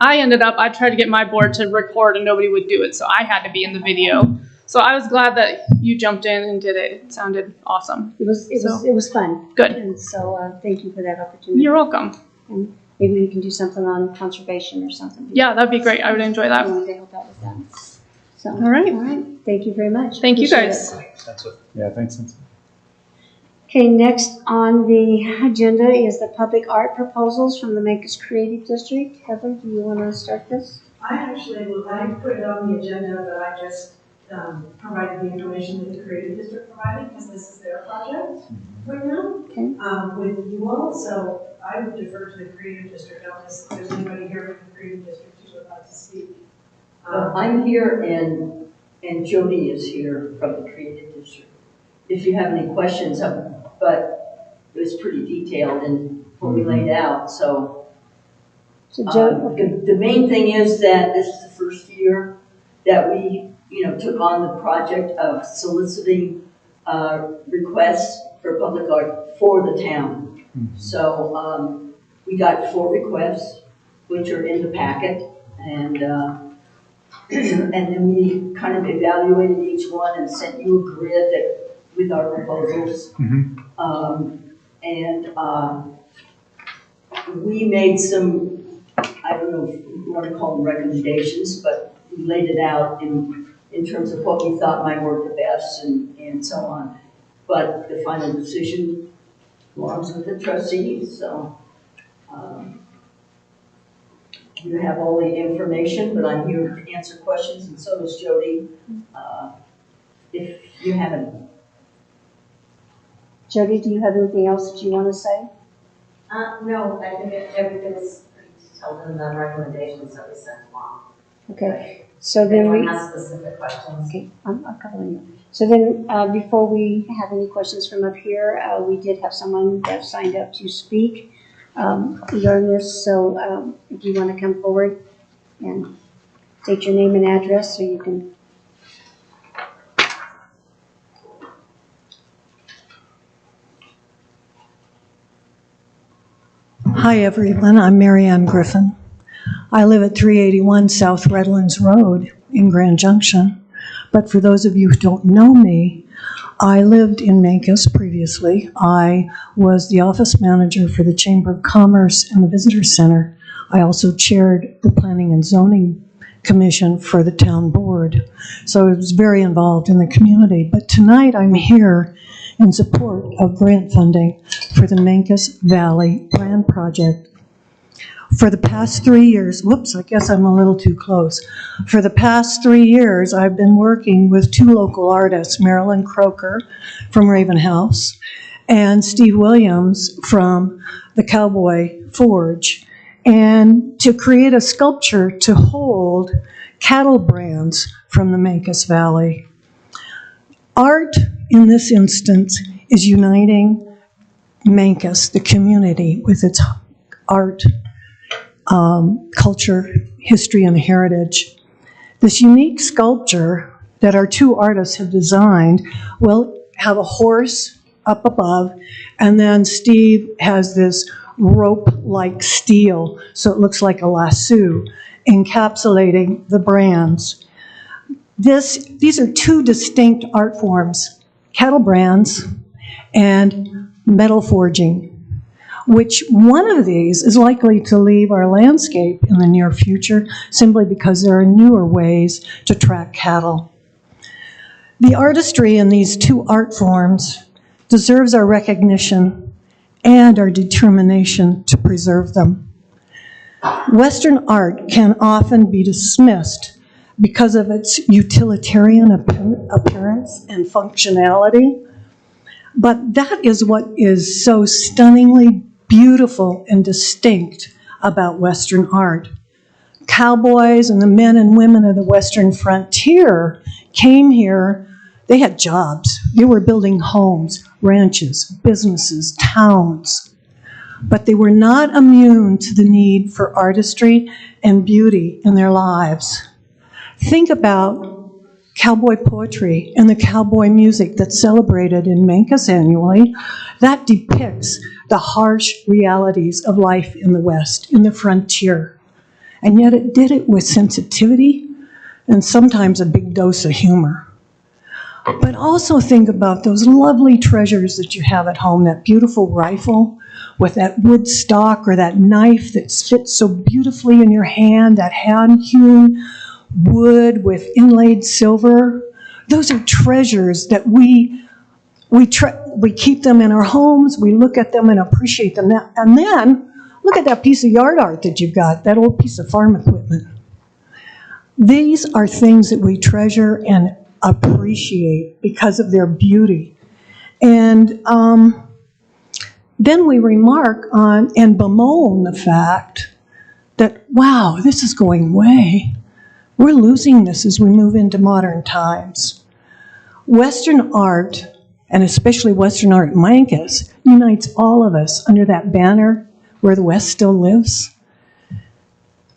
I tried to get my board to record and nobody would do it, so I had to be in the video. So I was glad that you jumped in and did it. It sounded awesome. It was fun. Good. And so, thank you for that opportunity. You're welcome. And maybe we can do something on conservation or something. Yeah, that'd be great. I would enjoy that. I wanted to help out with that. So, All right. Thank you very much. Thank you Appreciate guys. it. Yeah, thanks, Cynthia. Okay, next on the agenda is the public art proposals from the Mancos Creative District. Heather, do you want to start this? I put it on the agenda, but I just provided the information that the Creative District provided, because this is their project right now, with you all, so I would defer to the Creative District unless there's anybody here from the Creative District who would like to speak. I'm here and Jody is here from the Creative District. If you have any questions, but it was pretty detailed in what we laid out, so. The main thing is that this is the first year that we, took on the project of soliciting requests for public art for the town. So we got 4 requests, which are in the packet, and then we kind of evaluated each one and sent you a grid with our proposals. We made some, I don't know if you want to call them recommendations, but we laid it out in terms of what we thought might work the best and so on. But the final decision belongs with the trustees, so you have all the information, but I'm here to answer questions, and so is Jody, if you have any. Jody, do you have anything else that you want to say? No, I think everything is pretty detailed in the recommendations that we sent along. Okay, so If then anyone has specific questions. Okay, I'm covering you. So then, before we have any questions from up here, we did have someone that signed up to speak regarding this. So if you want to come forward and state your name and address, so you can. Hi everyone, I'm Mary Ann Griffin. I live at 381 South Redlands Road in Grand Junction. But for those of you who don't know me, I lived in Mancos previously. I was the office manager for the Chamber of Commerce and the Visitor Center. I also chaired the Planning and Zoning Commission for the town board. So I was very involved in the community. But tonight I'm here in support of grant funding for the Mancos Valley Brand Project. For the past 3 years, whoops, I guess I'm a little too close. For the past 3 years, I've been working with 2 local artists, Marilyn Croker from Raven House and Steve Williams from the Cowboy Forge, and to create a sculpture to hold cattle brands from the Mancos Valley. Art, in this instance, is uniting Mancos, the community, with its art, culture, history, and heritage. This unique sculpture that our 2 artists have designed will have a horse up above, and then Steve has this rope-like steel, so it looks like a lasso, encapsulating the brands. These are 2 distinct art forms, cattle brands and metal forging, which one of these is likely to leave our landscape in the near future simply because there are newer ways to track cattle. The artistry in these 2 art forms deserves our recognition and our determination to preserve them. Western art can often be dismissed because of its utilitarian appearance and functionality, but that is what is so stunningly beautiful and distinct about Western art. cowboys and the men and women of the Western frontier came here. They had jobs. They were building homes, ranches, businesses, towns. But they were not immune to the need for artistry and beauty in their lives. Think about cowboy poetry and the cowboy music that's celebrated in Mancos annually. That depicts the harsh realities of life in the West, in the frontier. And yet it did it with sensitivity and sometimes a big dose of humor. But also think about those lovely treasures that you have at home, that beautiful rifle with that wood stock or that knife that fits so beautifully in your hand, that hand-hewn wood with inlaid silver. Those are treasures that we keep them in our homes, we look at them and appreciate them. And then, look at that piece of yard art that you've got, that old piece of farm equipment. These are things that we treasure and appreciate because of their beauty. And then we remark on and bemoan the fact that, wow, this is going away. We're losing this as we move into modern times. Western art, and especially Western art Mancos, unites all of us under that banner where the West still lives.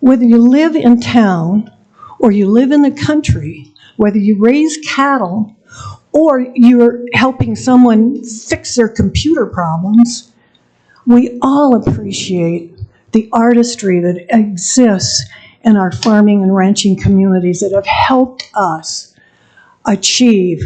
Whether you live in town or you live in the country, whether you raise cattle or you're helping someone fix their computer problems, we all appreciate the artistry that exists in our farming and ranching communities that have helped us achieve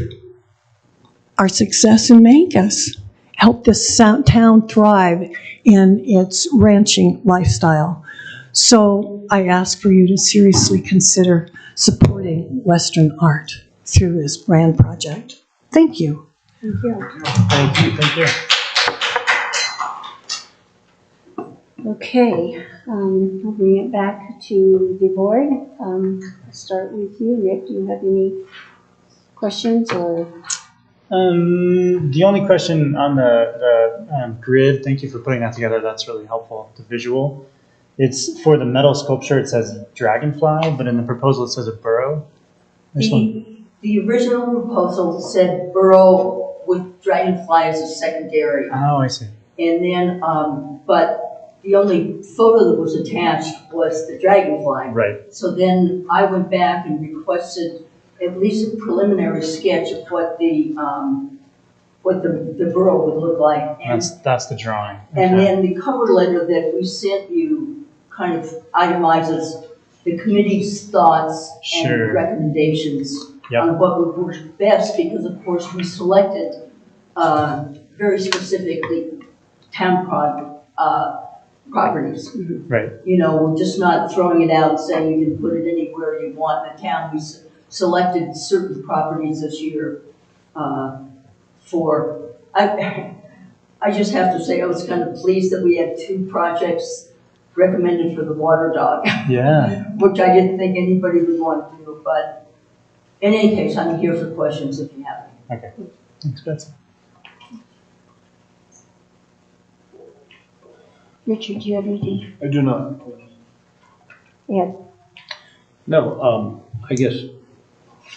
our success in Mancos, help this town thrive in its ranching lifestyle. So I ask for you to seriously consider supporting Western art through this brand project. Thank you. Thank you. Thank you, thank you. Okay, I'll bring it back to the board. I'll start with you, Nick. Do you have any questions or? The only question on the grid, thank you for putting that together. That's really helpful, the visual. It's for the metal sculpture, it says dragonfly, but in the proposal it says a burrow. The original proposal said burrow with dragonfly as a secondary. Oh, I see. And then, but the only photo that was attached was the dragonfly. Right. So then I went back and requested at least a preliminary sketch of what the burrow would look like. And that's the drawing. And then the cover letter that we sent you kind of itemizes the committee's thoughts and recommendations on what would work best, because of course we selected very specifically town properties. Right. You know, we're just not throwing it out saying you can put it anywhere you want in the town. We selected certain properties this year for, I just have to say I was kind of pleased that we had 2 projects recommended for the water dog. Yeah. Which I didn't think anybody would want to do, but in any case, I'm here for questions if you have any. Okay. Thanks, Betsy. Richard, do you have anything? I do not. Ed? No, I guess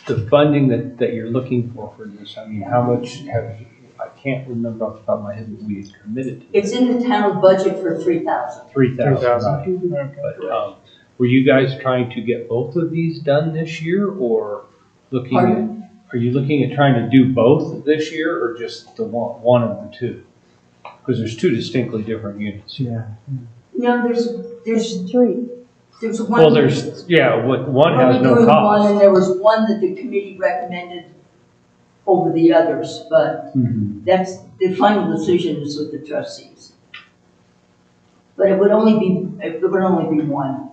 the funding that you're looking for this, I mean, how much I can't remember off the top of my head what we had committed to. It's in the town budget for $3,000. 3,000, right. But were you guys trying to get both of these done this year, or looking Pardon? are you looking at trying to do both this year, or just the one of the two? Because there's 2 distinctly different units. Yeah. No, there's 3. There's one. Well, there's, one has no One, cost. and there was one that the committee recommended over the others, but that's, the final decision is with the trustees. But it would only be one.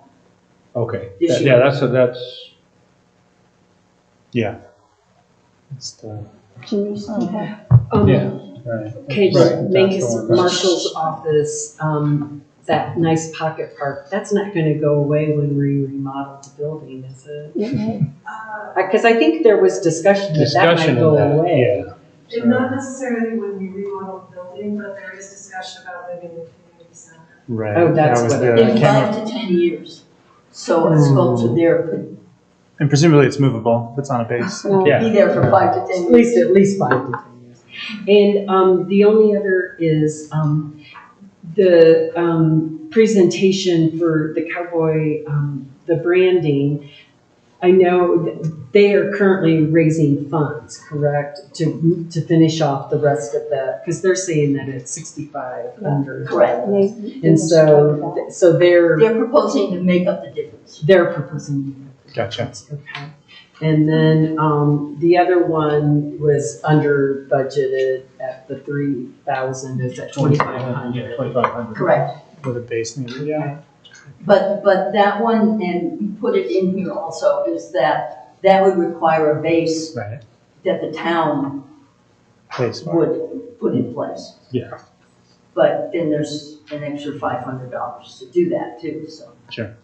Okay. This Yeah, year. that's. Yeah. It's the. Can you see that? Right. Okay, Right. Mancos Marshal's office, that nice pocket park, that's not gonna go away when we remodel the building, is it? Because I think there was discussion that might go away. Yeah. And not necessarily when we remodel the building, but there is discussion about living in the community center. Right. Oh, that's That was what the it In camera. 5 to 10 years. So a sculpture there could And presumably it's movable, if it's on a base. No. Yeah. be there for 5 to 10 years. At least 5 to 10 years. And the only other is the presentation for the cowboy, the branding. I know that they are currently raising funds, correct, to finish off the rest of that, because they're saying that it's 6,500. Correct. And so They're proposing to make up the difference. they're proposing. Gotcha. Okay. And then the other one was under budgeted at the 3,000, is at 2,500. Yeah, 2,500. Correct. With a base maybe, yeah. But that one, and we put it in here also, is that would require a base Right. that the town Base. would put in place. Yeah. But then there's an extra $500 to do that too, so. Sure.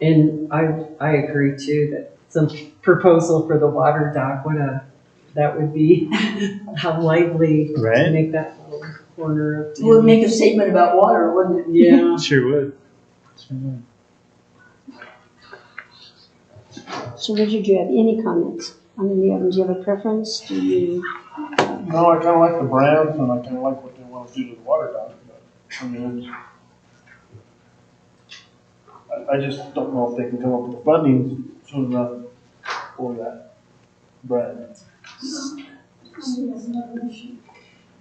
And I agree too, that some proposal for the water dock, that would be, how lively to Right. make that little corner of It would town. make a statement about water, wouldn't it? Yeah. Sure would. Sure would. So Richard, do you have any comments on any of them? Do you have a preference? Do you? No, I kinda like the brands and I kinda like what they wanna do to the water dock, but, I mean, I just don't know if they can come up with the funding soon enough for that brand.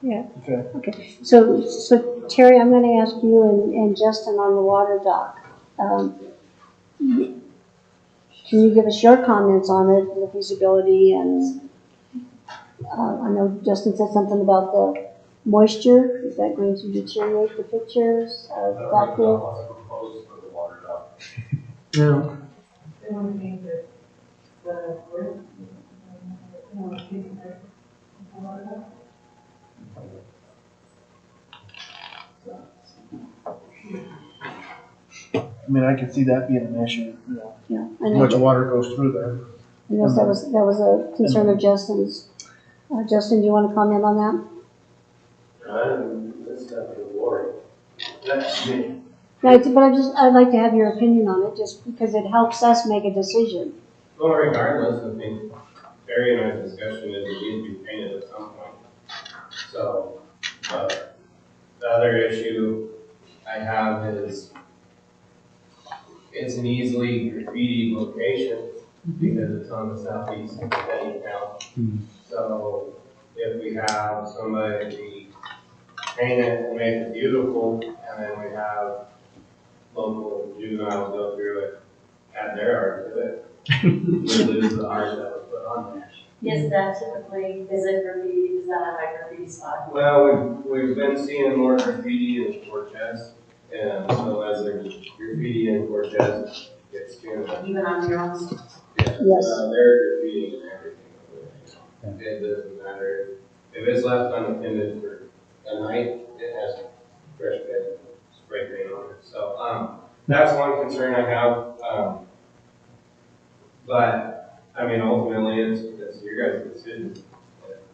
Yeah. Okay. Okay. So Terry, I'm going to ask you and Justin on the water dock. Can you give us your comments on it, the feasibility, and I know Justin said something about the moisture. Is that going to deteriorate the pictures of that field? No. They want to paint the brick. They want to paint the brick. I mean, I can see that being an issue, you know, Yeah. how much water goes through there. I know that was a concern of Justin's. Justin, do you want to comment on that? That's definitely worry. That's me. No, but I'd like to have your opinion on it, just because it helps us make a decision. Well, regardless, I think Barry and I's discussion is it needs to be painted at some point. So, the other issue I have is it's an easily graffiti location because it's on the southeast end of town. So, if we have somebody paint it and make it beautiful, and then we have local juveniles go through it, add their art to it, we lose the art that was put on there. Is that typically, is it graffiti, is that a high graffiti spot? Well, we've been seeing more graffiti in Cortez, and so as there's graffiti in Cortez, it's Even on your own? Yes. They're graffiti and everything. It doesn't matter. If it's left unattended for a night, it has fresh paint, spray paint on it. So, that's one concern I have. But, I mean, ultimately, it's your guys' decision.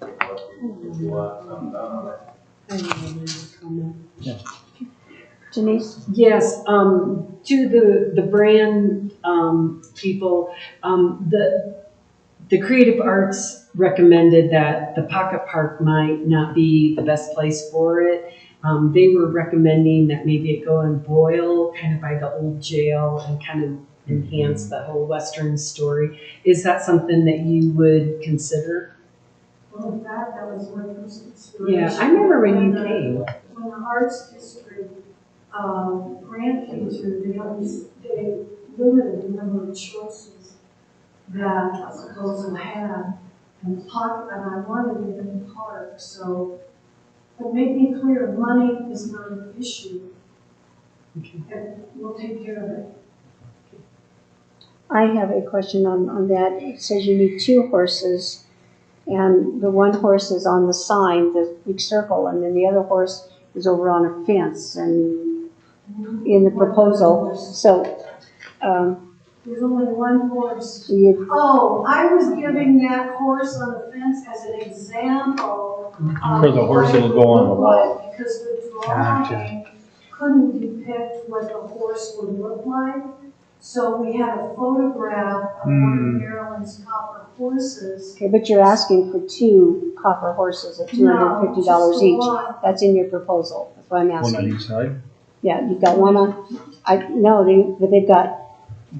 If you want something done on it. Denise? Yes, to the brand people, the Creative Arts recommended that the Pocket Park might not be the best place for it. They were recommending that maybe it go in Boyle, kind of by the old jail, and kind of enhance the whole Western story. Is that something that you would consider? Well, in fact, that was one person's inspiration. Yeah, I remember when you came. When the arts history grant came through, they limited the number of choices that a proposal had. And I wanted it in the park, so it made me clear money is not an issue. And we'll take care of it. I have a question on that. It says you need 2 horses, and the one horse is on the sign, the big circle, and then the other horse is over on a fence and in the proposal. So, There's only one horse. you, Oh, I was giving that horse on the fence as an example. For the horse that'll go on the wall. Because the drawing couldn't depict what the horse would look like. So we had a photograph of one of Maryland's copper horses. Okay, but you're asking for 2 copper horses at $250 No, just each. one. That's in your proposal. That's what I'm One on asking. each side? Yeah, you've got one on, but they've got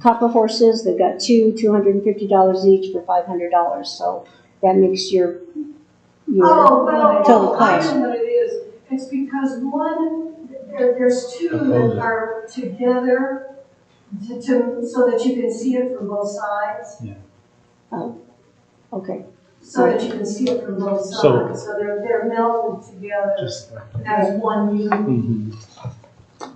copper horses, they've got $250 each for $500. So that makes your Oh, well, total I cost. know what it is. It's because there's 2 that are together so that you can see it from both sides. Oh, okay. So that you can see it from both sides. So they're melded together as one unit.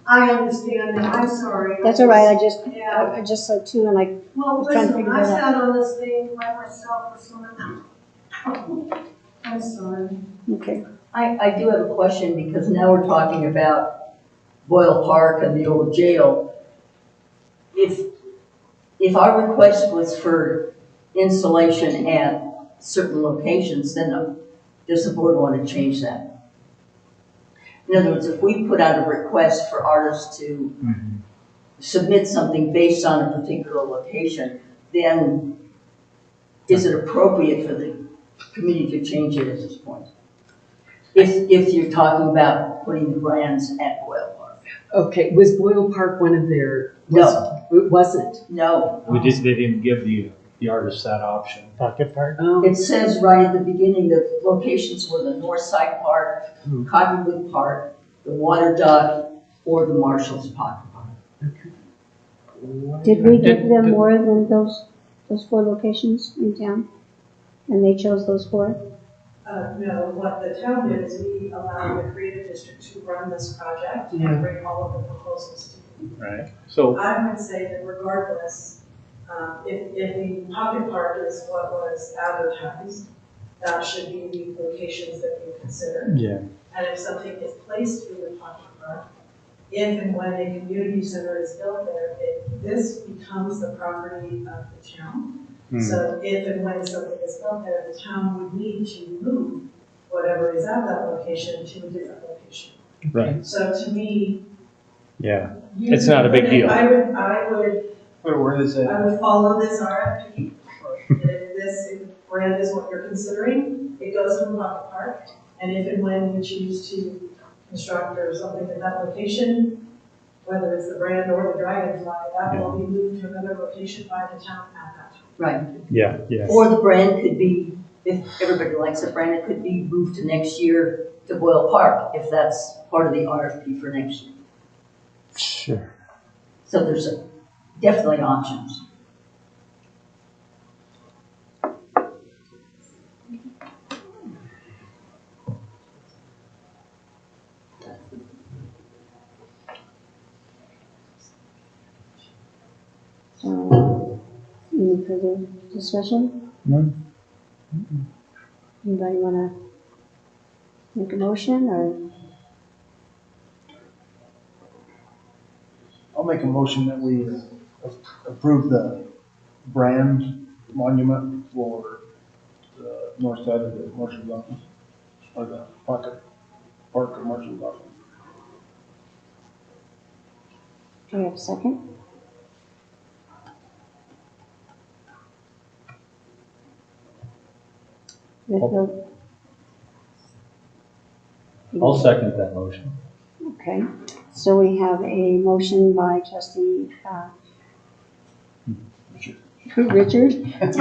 I understand that. I'm sorry. That's all right. I just saw 2 and I Well, was trying to listen, figure I that out. sat on this thing by myself for so much. I'm sorry. Okay. I do have a question because now we're talking about Boyle Park and the old jail. If our request was for installation at certain locations, then does the board want to change that? In other words, if we put out a request for artists to submit something based on a particular location, then is it appropriate for the committee to change it at this point? If you're talking about putting the brands at Boyle Park. Okay, was Boyle Park one of their? No. It wasn't? No. They didn't give the artist that option. Pocket Park? It says right at the beginning that locations were the Northside Park, Cottonwood Park, the Water Dock, or the Marshall's Pocket Park. Did we give them more than those 4 locations in town? And they chose those 4? No, what the town did is we allowed the creative district to run this project and bring all of the proposals to me. Right. So I would say that regardless, if the pocket park is what was advertised, that should be the locations that we consider. Yeah. And if something is placed in the pocket park, if and when a community center is built there, this becomes the property of the town. So if and when something is built there, the town would need to move whatever is at that location to a different location. Right. So to me. Yeah. It's not a big deal. I would Where is it? I would follow this RFP. And if this brand is what you're considering, it goes to the pocket park. And if and when we choose to construct or something at that location, whether it's the brand or the dragonfly, that will be moved to another location by the town at that time. Right. Yeah, yes. Or the brand could be, if everybody likes the brand, it could be moved to next year to Boyle Park, if that's part of the RFP for next year. Sure. So there's definitely options. Any further discussion? No. Anybody want to make a motion or? I'll make a motion that we approve the brand monument for the north side of the Marshall's office, or the pocket park of Marshall's office. Do we have a second? I'll second that motion. Okay, so we have a motion by trustee Richard. And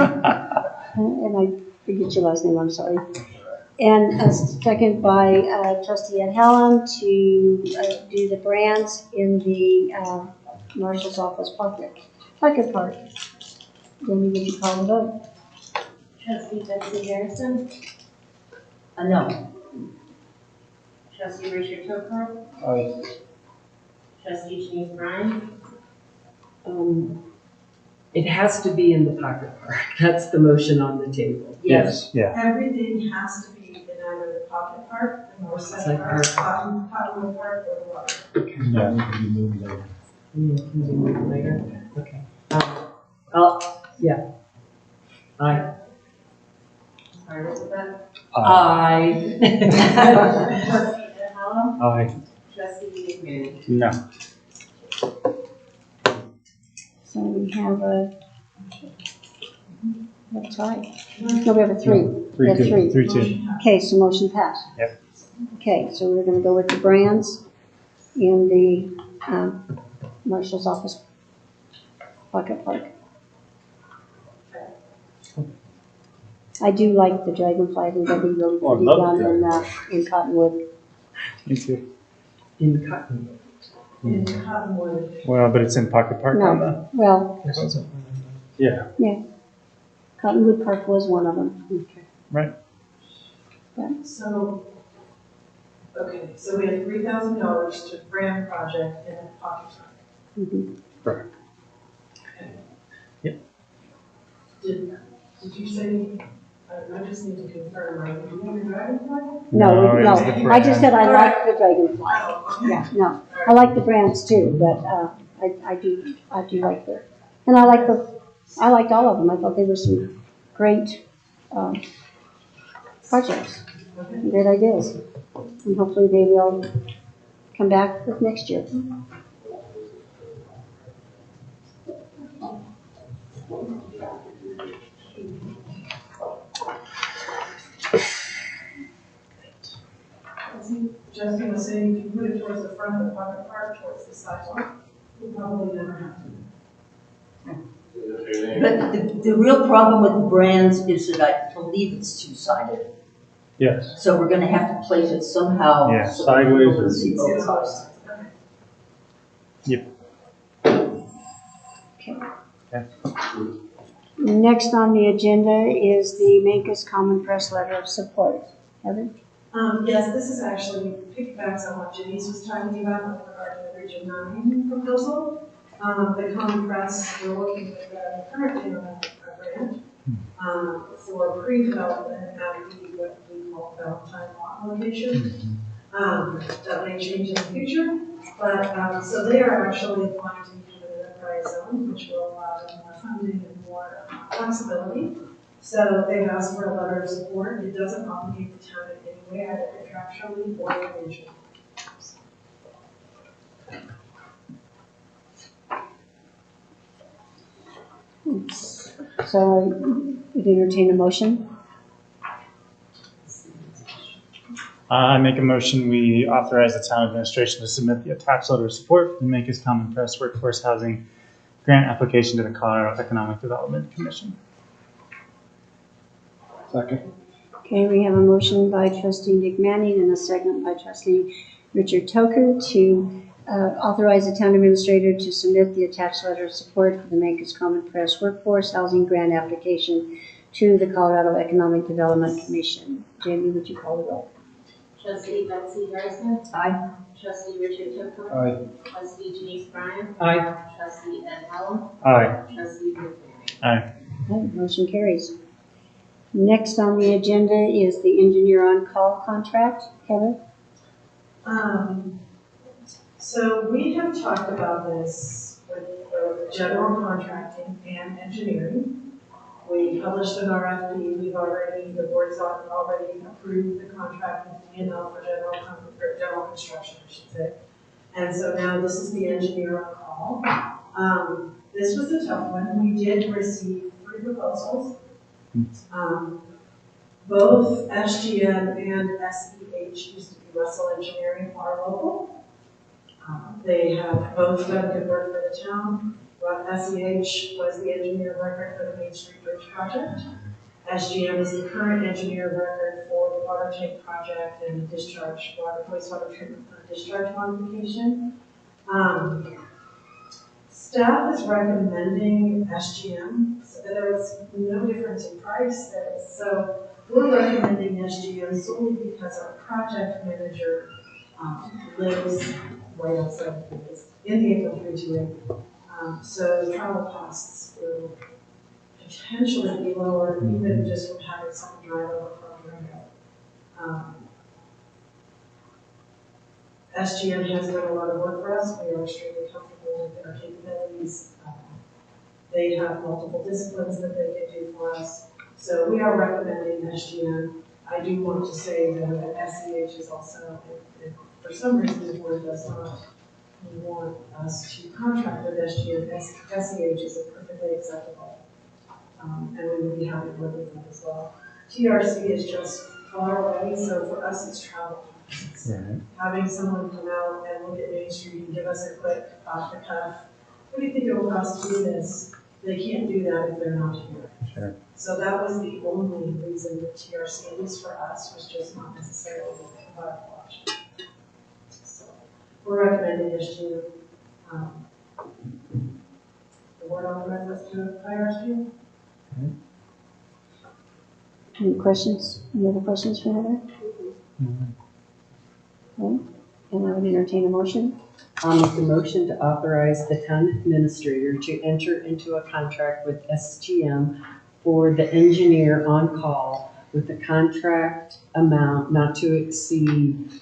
I forget your last name, I'm sorry. And a second by trustee Ed Hallam to do the brands in the marshal's office pocket park. Then would you call it up? Trustee Betsy Harrison, No. trustee Richard Tokar, Aye. trustee James Bryan, It has to be in the pocket park. That's the motion on the table. Yes. Yeah. Everything has to be in either the pocket park, the north side park, Cottonwood Park, or the water. Yeah. You move there. Later. Okay. Yeah. Aye. sorry, what was that? Aye. Trustee Ed Hallam, Aye. trustee McMahon. No. So we have a tie. No, we have a three. We have three. 3-2. Okay, so motion passed. Yep. Okay, so we're gonna go with the brands in the marshal's office pocket park. I do like the dragonfly. I think that'd be really Oh, I pretty love down the in Cottonwood. Me too. In Cottonwood. In Cottonwood. Well, but it's in Pocket Park on the. No, well, Yeah. yeah. Cottonwood Park was one of them. Okay. Right. So, okay, so we have $3,000 to brand project in a pocket park. Mhm. Correct. Did you say, I just need to confirm, are you doing the dragonfly? No, it no, was the I just said I brand. like the dragonfly. Yeah, no, I like the brands too, but, I do like the, and I liked all of them. I thought they were some great, projects, great ideas. And hopefully they will come back with next year. Just gonna say, if you put it towards the front of the pocket park, towards the sidewalk, we'll probably never have to. But the real problem with the brands is that I believe it's two-sided. Yes. So we're gonna have to place it somehow. Yeah, so that people sideways can or- see both sides. Next on the agenda is the Mancos Common Press Letter of Support. Heather? Yes, this is actually piggybacks on what Denise was talking about with regard to the Region 9 proposal. The Common Press, we're working with currently on a grant for pre-development at what we call Valentine Lot location. That may change in the future, but so they are actually applying to be an enterprise zone, which will allow them more funding and more flexibility. So they've asked for a letter of support. It doesn't obligate the town in any way, either contractually or financially. So would entertain a motion? I make a motion, we authorize the town administration to submit the attached letter of support and make his Common Press Workforce Housing Grant application to the Colorado Economic Development Commission. Second. Okay, we have a motion by trustee Nick Manning and a second by trustee Richard Toker to authorize the town administrator to submit the attached letter of support for the Mancos Common Press Workforce Housing Grant application to the Colorado Economic Development Commission. Jamie, would you call the roll? Trustee Betsy Harrison. Aye. Trustee Richard Tupper. Aye. Trustee Denise Bryan. Aye. Trustee Ed Helm. Aye. Trustee Rick Manning. Aye. Okay, motion carries. Next on the agenda is the engineer on-call contract. Heather? So we have talked about this with general contracting and engineering. We published an RFP, the board's already approved the contract with DNL for general construction, I should say. And so now this is the engineer on call. This was a tough one. We did receive 3 proposals. Both SGM and SEH, used to be Russell Engineering, are local. They have both done good work for the town. SEH was the engineer of record for the Main Street Bridge project. SGM is the current engineer of record for the water tank project and the wastewater treatment discharge modification. Staff is recommending SGM. So there was no difference in price. So we're recommending SGM solely because our project manager lives right outside in the April 328. So the travel costs will potentially be lower, even just from having someone drive over from Durango. SGM has done a lot of work for us. We are extremely comfortable with their capabilities. They have multiple disciplines that they can do for us. So we are recommending SGM. I do want to say that SEH is also, if for some reason the board does not you want us to contract with SGM, SEH is perfectly acceptable. And we would be happy to work with them as well. TRC is just far away, so for us it's travel. Right. Having someone come out and look at Main Street and give us a quick off the cuff, what do you think it will cost to do this? They can't do that if they're not here. Sure. So that was the only reason that TRC, at least for us, was just not necessarily a viable option. So we're recommending SGM. The board authorizes us to hire SGM. Any questions? Any other questions for Heather? Okay, and I would entertain a motion. I'll make a motion to authorize the town administrator to enter into a contract with SGM for the engineer on call with a contract amount not to exceed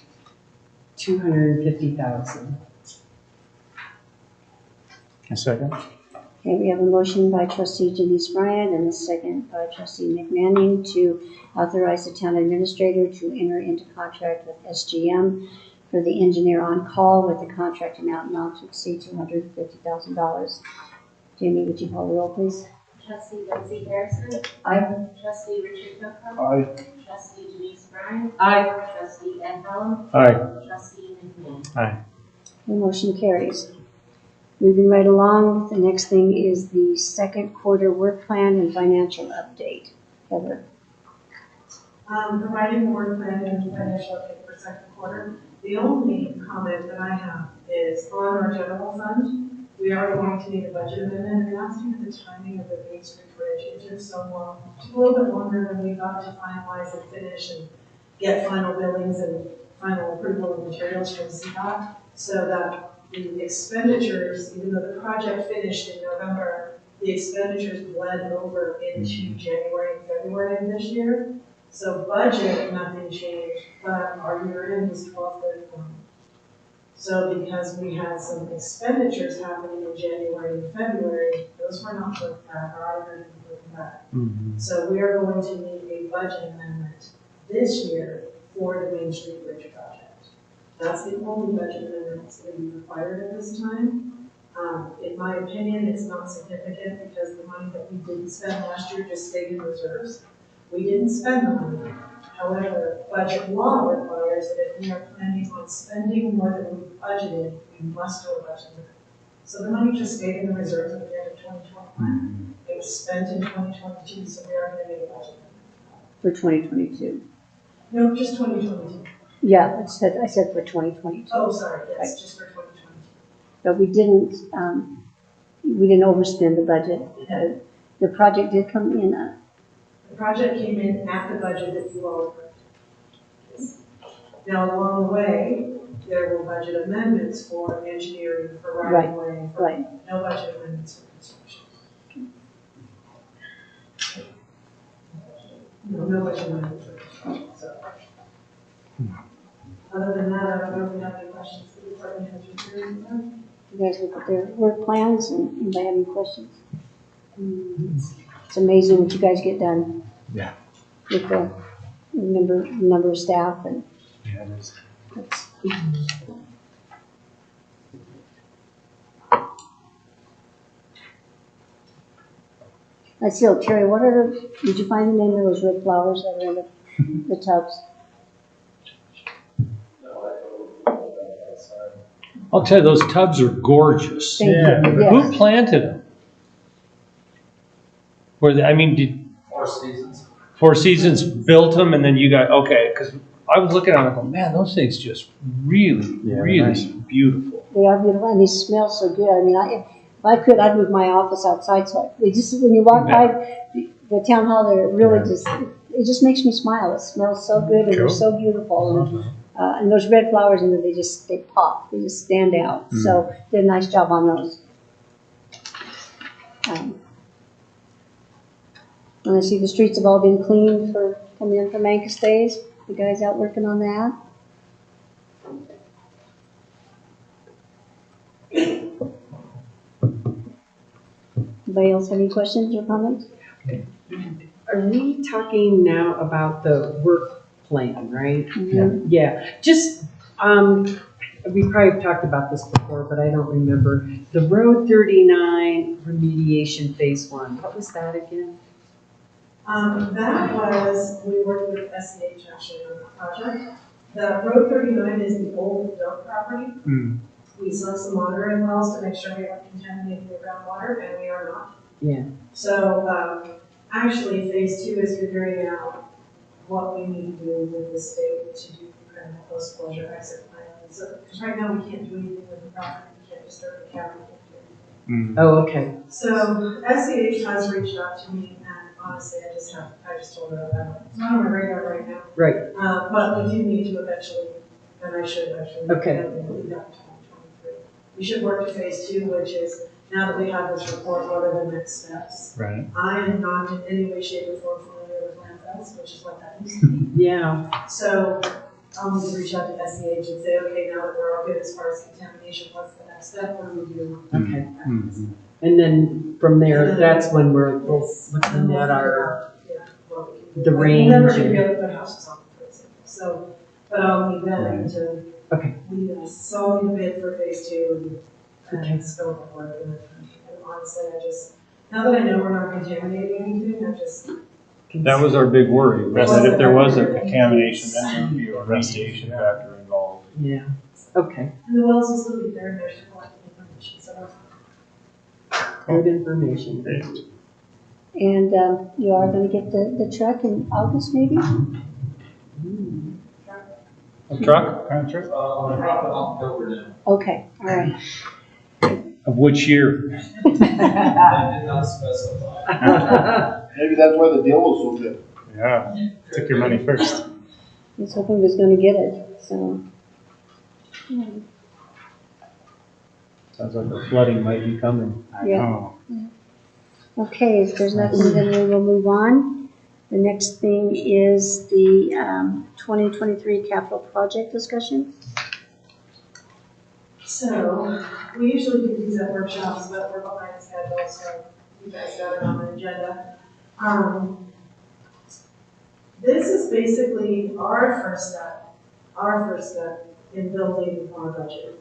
$250,000. A second. Okay, we have a motion by trustee Denise Bryant and a second by trustee McManning to authorize the town administrator to enter into contract with SGM for the engineer on call with the contract amount not to exceed $250,000. Jamie, would you call the roll, please? Trustee Lindsay Harrison. Aye. Trustee Richard Hookham. Aye. Trustee Denise Bryant. Aye. Trustee Ed Helm. Aye. Trustee McMahon. Aye. The motion carries. Moving right along, the next thing is the second quarter work plan and financial update. Heather. Providing the work plan and financial update for second quarter. The only comment that I have is on our general fund, we are going to need a budget amendment, and that's due to the timing of the Main Street Bridge. It took so long, it took a little bit longer than we thought to finalize and finish and get final billings and final approval of materials from CDOT, so that the expenditures, even though the project finished in November, the expenditures bled over into January and February of this year. So budget, nothing changed, but our year end was 12/31. So because we had some expenditures happening in January and February, those were not looked back, our auditor didn't look back. So we are going to need a budget amendment this year for the Main Street Bridge project. That's the only budget amendment that's going to be required at this time. In my opinion, it's not significant because the money that we didn't spend last year just stayed in reserves. We didn't spend the money. However, budget law requires that if we are planning on spending more than we budgeted, we must do a budget amendment. So the money just stayed in the reserves at the end of 2021. It was spent in 2022, so we are going to need a budget amendment. For 2022. No, just 2022. Yeah, I said for 2022. Oh, sorry, yes, Right. just for 2022. But we didn't overspend the budget. The project did come in. The project came in at the budget that you all approved. Now, along the way, there were budget amendments for engineering, for right of way, for no budget amendments for construction. No budget amendments for construction, so. Other than that, I don't know if we have any questions. The department has returned. You guys look at their work plans and anybody have any questions? It's amazing what you guys get done. Yeah. With the number of staff and. Yeah, it is. I see, Terry, did you find the name of those red flowers that are in the tubs? I'll tell you, those tubs are gorgeous. Thank you. Yes. Who planted them? Did Four Seasons built them and then you got, okay, because I was looking at them and go, man, those things just really, really beautiful. They are beautiful and they smell so good. I mean, if I could, I'd move my office outside. So they just, when you walk by the town hall, they're really it just makes me smile. It smells so good and they're so beautiful. And those red flowers in there, they pop. They just stand out. So did a nice job on those. And I see the streets have all been cleaned for coming in from Mancos days. The guys out working on that. Anybody else have any questions or comments? Are we talking now about the work plan, right? Mm-hmm. Yeah. Just, we probably have talked about this before, but I don't remember. The Road 39 remediation phase 1, what was that again? That was, we worked with SEH actually on that project. The Road 39 is the old dump property. We sunk some monitoring wells to make sure we weren't contaminating the groundwater, and we are not. Yeah. So, actually, phase 2 is figuring out what we need to do with the state to do kind of a post-closure exit plan. So, because right now we can't do anything with the property, we can't disturb the county. Oh, okay. So SEH has reached out to me, and honestly, I just told her that it's not on my radar right now. Right. But we do need to eventually, and I should actually. Okay. Lead up to 2023. We should work to phase 2, which is, now that we have this report, what are the next steps? Right. I am not in any way, shape, or form familiar with landfills, which is what that used to be. Yeah. So I'll need to reach out to SEH and say, okay, now that we're all good as far as contamination, what's the next step? What do we do? Okay. And then from there, that's when we're looking at our, the range. We'll never be able to put houses on, for example. So, but I'll need them to lead us. So I'll need a bid for phase 2 and scope of work. And honestly, now that I know we're not contaminating anything, That was our big worry, was that if there was a contamination, then there would be a remediation factor involved. Yeah. Okay. and the wells will still be there, and they're still collecting information, so. Good information. And you are going to get the truck in August, maybe? A truck? Kind of true. October now. Okay, all right. Of which year? They did not specify. Maybe that's why the deal was so good. Yeah, took your money first. I was hoping he was going to get it, so. Sounds like the flooding might be coming. Yeah. Okay, if there's nothing, then we will move on. The next thing is the 2023 capital project discussion. So, we usually do these at workshops, but we're behind schedule, so you guys got it on the agenda. This is basically our first step in building our budget.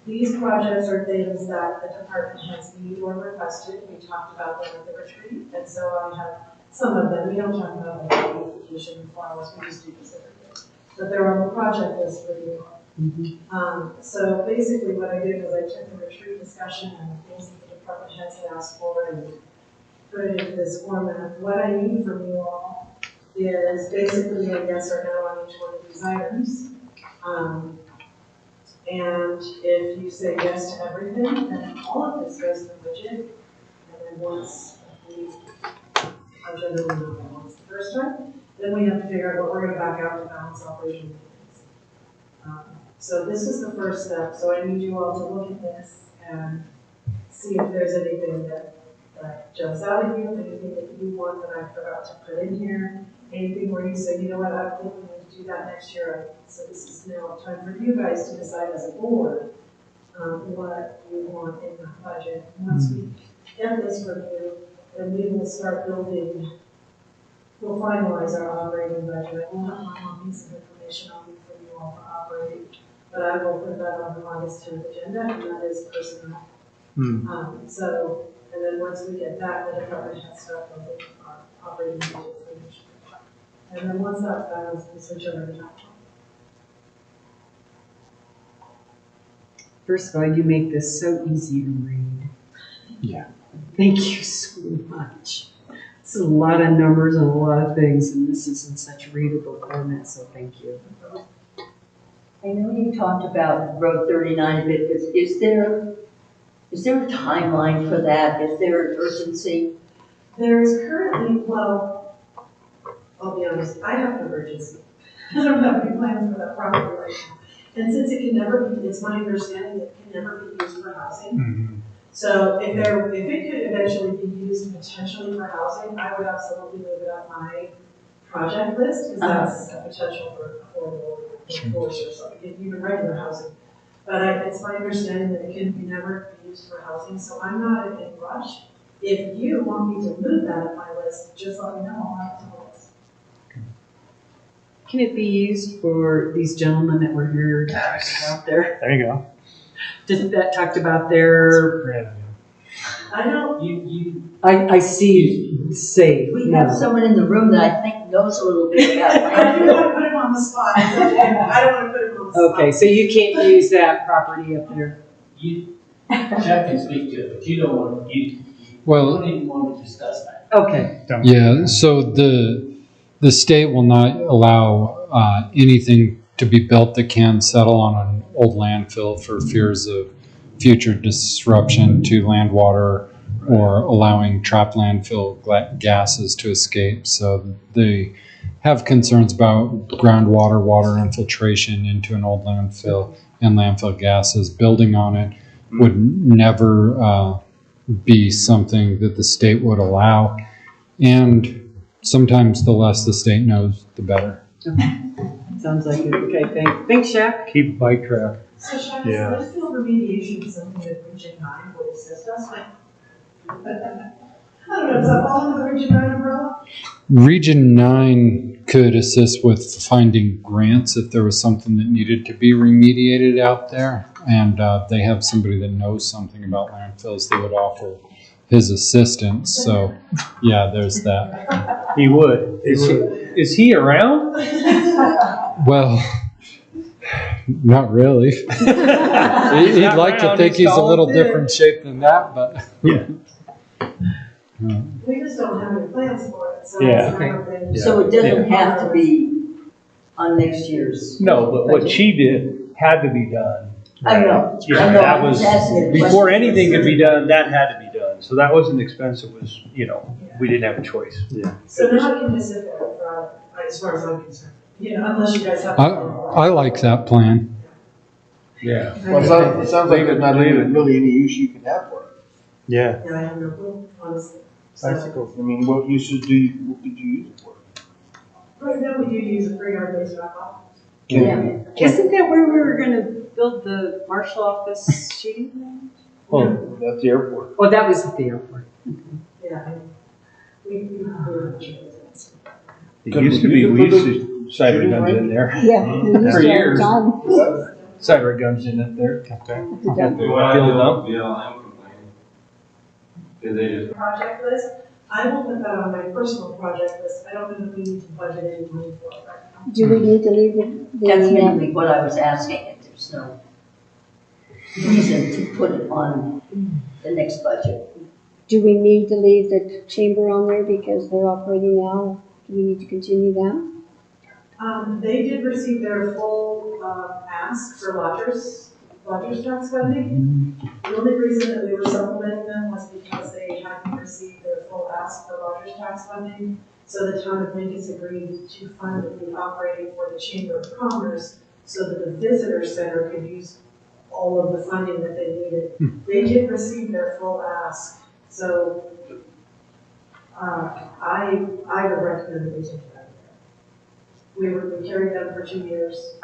These projects are things that the department has need or requested. We talked about them at the retreat, and so I have some of them. We don't talk about like beautification and flowers, we just do this every year. But they're on the project list for you. So basically what I did was I took the retreat discussion and the things that the department heads had asked for and put it into this format. What I need from you all is basically a yes or no on each one of these items. And if you say yes to everything, then all of this goes to the budget. And then once we are generally not that once the first time, then we have to figure out what we're going to back out to balance operation maintenance. So this is the first step. So I need you all to look at this and see if there's anything that jumps out at you, anything that you want that I forgot to put in here, anything where you say, you know what, I think we need to do that next year. So this is now time for you guys to decide as a board what you want in that budget. And once we get this from you, then we will start building, we'll finalize our operating budget. I will have one more piece of information I'll need for you all for operating, but I will put that on the August 10th agenda, and that is personnel. So, and then once we get that, the department has to start building our operating budget for next year. And then once that's done, we switch over to top. First of all, you make this so easy to read. Yeah. Thank you so much. It's a lot of numbers and a lot of things, and this is in such readable format, so thank you. I know you talked about Road 39 a bit. Is there a timeline for that? Is there an urgency? There's currently, well, I'll be honest, I have an urgency. I don't have any plans for that property right now. And since it can never be, it's my understanding that it can never be used for housing. So if it could eventually be used potentially for housing, I would absolutely move it up my project list, because that's a potential for affordable force or something, even regular housing. But it's my understanding that it can be never be used for housing, so I'm not in a rush. If you want me to move that up my list, just let me know, I'll add it to the list. Can it be used for these gentlemen that were here out there? There you go. That talked about their, Great idea. I don't, I see you say We have no. someone in the room that I think knows a little bit about I do landfill. want to put him on the spot. I don't want to put him on the spot. Okay, so you can't use that property up there? Jack can speak to it, but you don't want, you Well, don't even want to discuss that. Okay. yeah, so the state will not allow anything to be built that can settle on an old landfill for fears of future disruption to land water or allowing trapped landfill gases to escape. So they have concerns about groundwater, water infiltration into an old landfill and landfill gases. Building on it would never be something that the state would allow. And sometimes the less the state knows, the better. Okay. Sounds like it. Okay, thanks, Shaq. Keep bike track. So Shaq, Yeah. is landfill remediation something that Region 9 would assist us with? I don't know, does that fall under the Region 9 umbrella? Region 9 could assist with finding grants if there was something that needed to be remediated out there. And they have somebody that knows something about landfills that would offer his assistance. So, yeah, there's that. He would. Is he around? Well, not really. He'd not like to around, think he's he's a little calling it. different shape than that, but. Yeah. We just don't have any plans for it, so Yeah. it's never been. So it doesn't have to be on next year's. No, but what she did had to be done. I know. Yeah, I know. that I was was, asking a before question. anything could be done, that had to be done. So that wasn't expense, it was, we didn't have a choice. Yeah. So now you can sit there for, as far as I'm concerned, unless you guys have. I like that plan. Yeah. Well, it sounds like there's not really any use you can have for it. Yeah. Yeah, I have no clue, honestly. Bicycles, I mean, what uses what could you use it for? Right now, we do use a free yard-based drop-off. Yeah. Isn't that where we were gonna build the marshal office shooting range? Well, that's the airport. Oh, that was at the airport. Yeah. We It used to be, we used to cider guns in there. Yeah, we used For to all years. the time. Cider guns in it there. Okay. The dump. Filled up. BLM complaining. Did they just? project list, I will put that on my personal project list. I don't know if we need to budget any money for it right now. Do we need to leave That's the, mainly what I was asking, if there's no reason to put it on the next budget. do we need to leave the chamber on there because they're operating now? Do we need to continue that? They did receive their full, ask for lodgers tax funding. The only reason that we were supplementing them was because they hadn't received their full ask for lodgers tax funding. So the town of Mancos agreed to fund the operating for the Chamber of Commerce so that the visitor center could use all of the funding that they needed. They did receive their full ask, so, I would recommend that we take it out of there. We carried them for 2 years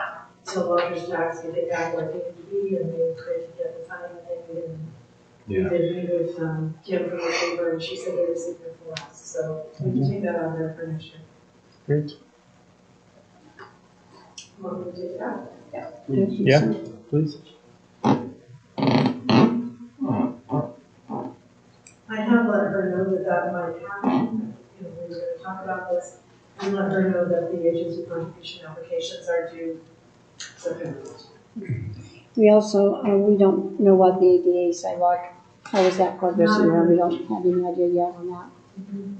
till lodgers tax could get back like it could be, and they could get the funding that they needed. We did meet with, Kim from the chamber, and she said they received their full ask, so we can take that out of there for next year. Great. Want me to take it out? Yeah, please. I have let her know that that might happen, we were gonna talk about this, and let her know that the agency contribution applications are due September. We also, we don't know what the ADA sidewalk, how is that progressing, or we don't have any idea yet on that.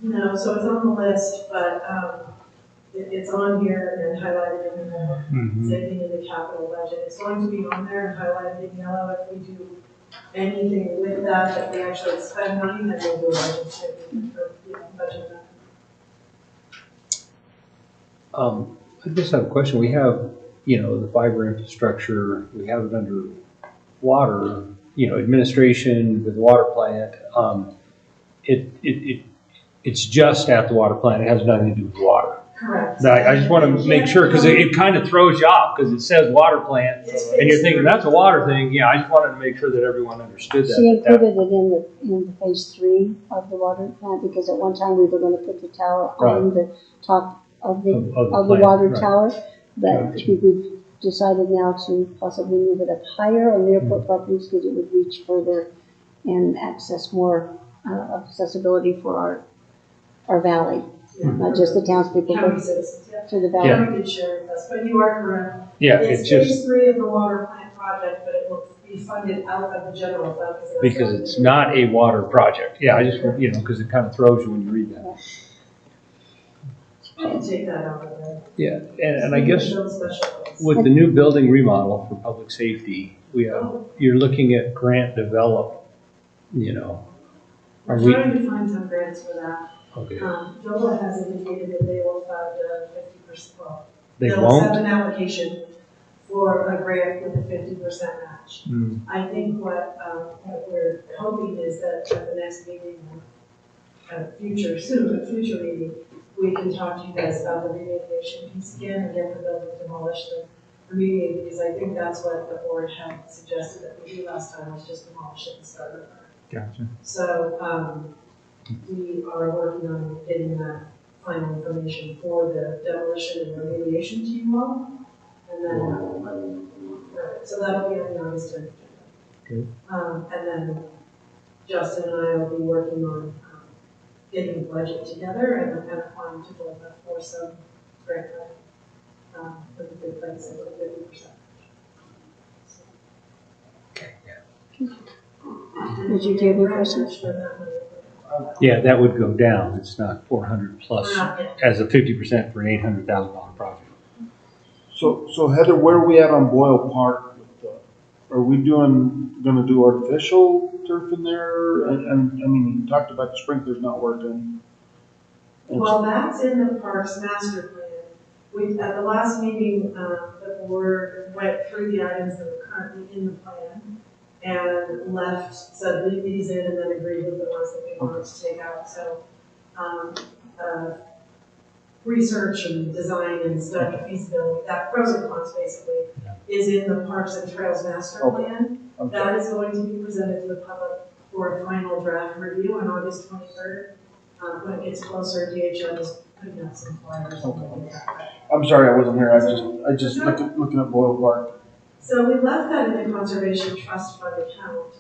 No, so it's on the list, but, it's on here and highlighted in yellow. Same thing in the capital budget. It's going to be on there and highlighted in yellow. If we do anything with that we actually spend money, then we'll do a budget statement or, budget amendment. I just have a question. We have, the fiber infrastructure, we have it under water, administration with the water plant. It's just at the water plant. It has nothing to do with water. Correct. I just want to make sure, because it kind of throws you off, because it says water plant, and you're thinking, that's a water thing. Yeah, I just wanted to make sure that everyone understood that. She included it in the phase 3 of the water plant, because at one time we were gonna put the tower on the top of the Of the of the plan, water right. tower. But I Gotcha. think we've decided now to possibly move it up higher on the airport properties because it would reach further and access more accessibility for our valley, not just the townspeople, County but citizens, yeah. for the valley. County did share with us, but you are correct. Yeah, It's it's just phase 3 of the water plant project, but it will be funded out of the general fund. because it's not a water project. Yeah, I just, because it kind of throws you when you read that. We can take that out of there. Yeah, and I guess Build special ones. with the new building remodel for public safety, you're looking at grant develop, We're Are we- trying to find some grants for that. Okay. DOLA has indicated that they will fund 50%, well, They they'll won't? accept an application for a grant with a 50% match. Hmm. I think what we're hoping is that at the next meeting, future meeting, we can talk to you guys about the remediation piece again and get the building demolished and remediate, because I think that's what the board had suggested that we do last time, was just demolish it and start over. Gotcha. So, we are working on getting that final information for the demolition and remediation to you all. And then, so that'll be on the August 10th. Good. And then Justin and I will be working on getting a budget together and applying to DOLA for some grant money. With a good price of 50%. Did you have any questions? Yeah, that would go down. It's not 400 plus We're not yet. as a 50% for an $800,000 project. So Heather, where are we at on Boyle Park? Are we gonna do artificial turf in there? And, I mean, you talked about the sprinklers not working. Well, that's in the parks master plan. We, at the last meeting, the board went through the items that were currently in the plan and said leave these in, and then agreed with the ones that we wanted to take out. So, research and design and study feasibility, that pros and cons basically, is in the Parks and Trails Master Plan. Okay. That is going to be presented to the public for a final draft review on August 23rd. When it gets closer, DHL is putting out some flyers. And I'm sorry, I wasn't here. I just looking at Boyle Park. so we left that in the Conservation Trust Fund account.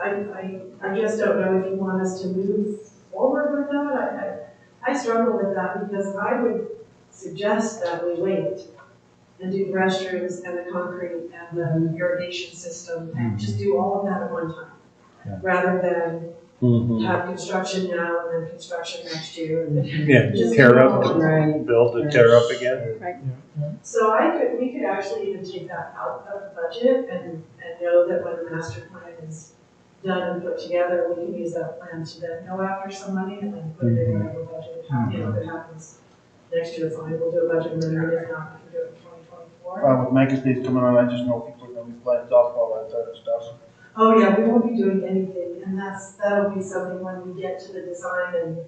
I just don't know if you want us to move forward with that. I struggle with that because I would suggest that we wait and do the restrooms and the concrete and the irrigation system and just do all of that at one time. Yeah. Rather than Mm-hmm. have construction now and then construction next year. And then Yeah, just tear do it up, all at one time. Right. build and tear up again. So we could actually even take that out of the budget and know that when the master plan is done and put together, we can use that plan to then go after some money and then put it in our budget. If it happens next year, fine, we'll do a budget amendment. If not, we can do it in 2024. With Mancos Days coming on, I just know people are gonna be playing softball, that type of stuff. Oh, yeah, we won't be doing anything, and that'll be something when we get to the design and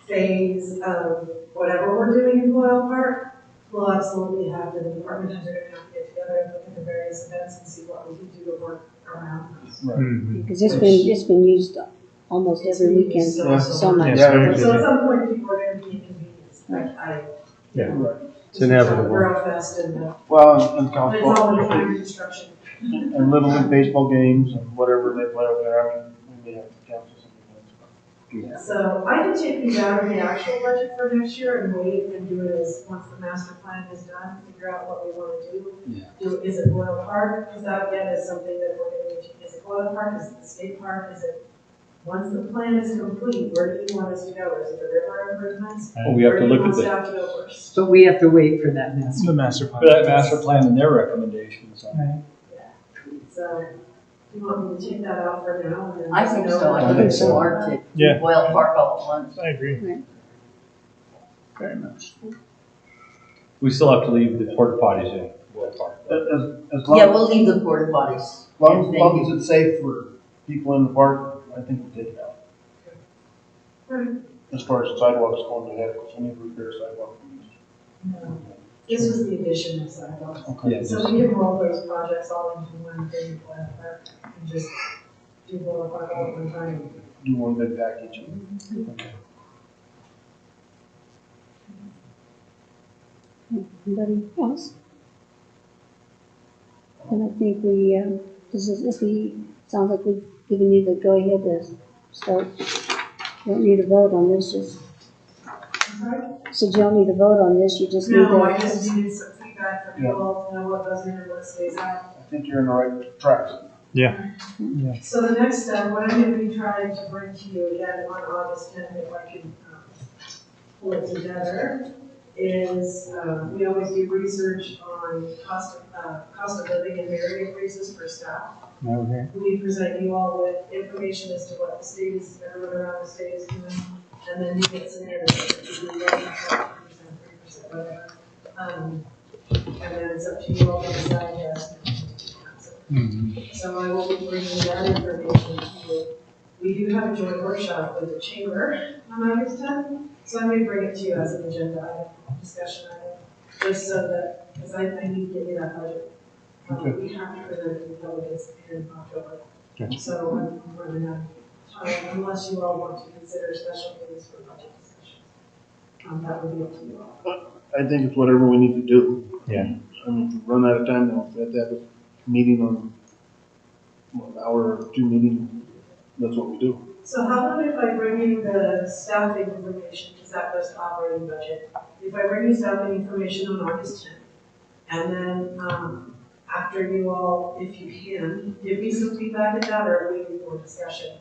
phase of whatever we're doing in Boyle Park. We'll absolutely have the department heads are gonna have to get together and look at the various events and see what we can do to work around this. Because it's been used almost every weekend, so much. So at some point, people are gonna be inconvenienced, Yeah, it's inevitable. Borough Fest and, Well, and it's all in the college time construction. and Little League baseball games and whatever they play over there. I mean, we may have to cancel something. So I can take these out of the actual budget for next year and wait and do it as, once the master plan is done, figure out what we want to do. Yeah. Is it Boyle Park? Because that again is something that we're going to need to, is it Boyle Park, is it the state park, is it, once the plan is complete, where do you want us to go? Is it the river improvements? Well, we have to look at Where do the, you want staff to go first? But we have to wait for that master. The master plan. for that master plan and their recommendations. Right. So, do you want me to take that out for now? And then I think so. I I think think it's so. smart to Yeah. do Boyle Park all at once. I agree. Very much. We still have to leave the porta potties in Boyle Park. As long, Yeah, we'll leave the porta potties. as long Thank as you. it's safe for people in the park, I think we'll take it out. Right. As far as sidewalks going ahead, because we need to repair sidewalks. No. This was the addition of sidewalks. Yeah, So we can roll those projects all into one big Boyle Park and just do Boyle Park all at one time. Do one big package. Okay. Anybody else? And I think sounds like we've given you the go-ahead to start. You don't need a vote on this, so you don't need a vote on this, you just need No, I to. just needed some feedback from you all to know what goes in and what stays out. I think you're in the right track. Yeah. So the next step, what I'm gonna be trying to bring to you again on August 10th, if I can pull it together, is we always do research on cost of living and merit increases for staff. Okay. We present you all with information as to what the state is, everyone around the state is doing, and then you get some answers. You do 1%, 2%, 3%, whatever. And then it's up to you all to decide yes. So I will be bringing that information to you. We do have a joint workshop with the chamber on August 10th, so I'm going to bring it to you as an agenda item, discussion item, just so that, because I need to get you that budget. We have to present it to the public in October. Okay. So I'm running out of time, unless you all want to consider special meetings for budget discussions. That would be up to you all. I think it's whatever we need to do. Yeah. I mean, if we run out of time, then we have to have a meeting on, an hour or two meeting, that's what we do. So how about if I bring you the staffing information, because that goes to operating budget. If I bring you staffing information on August 10th, and then after you all, if you can, give me some feedback at that, or we need more discussion.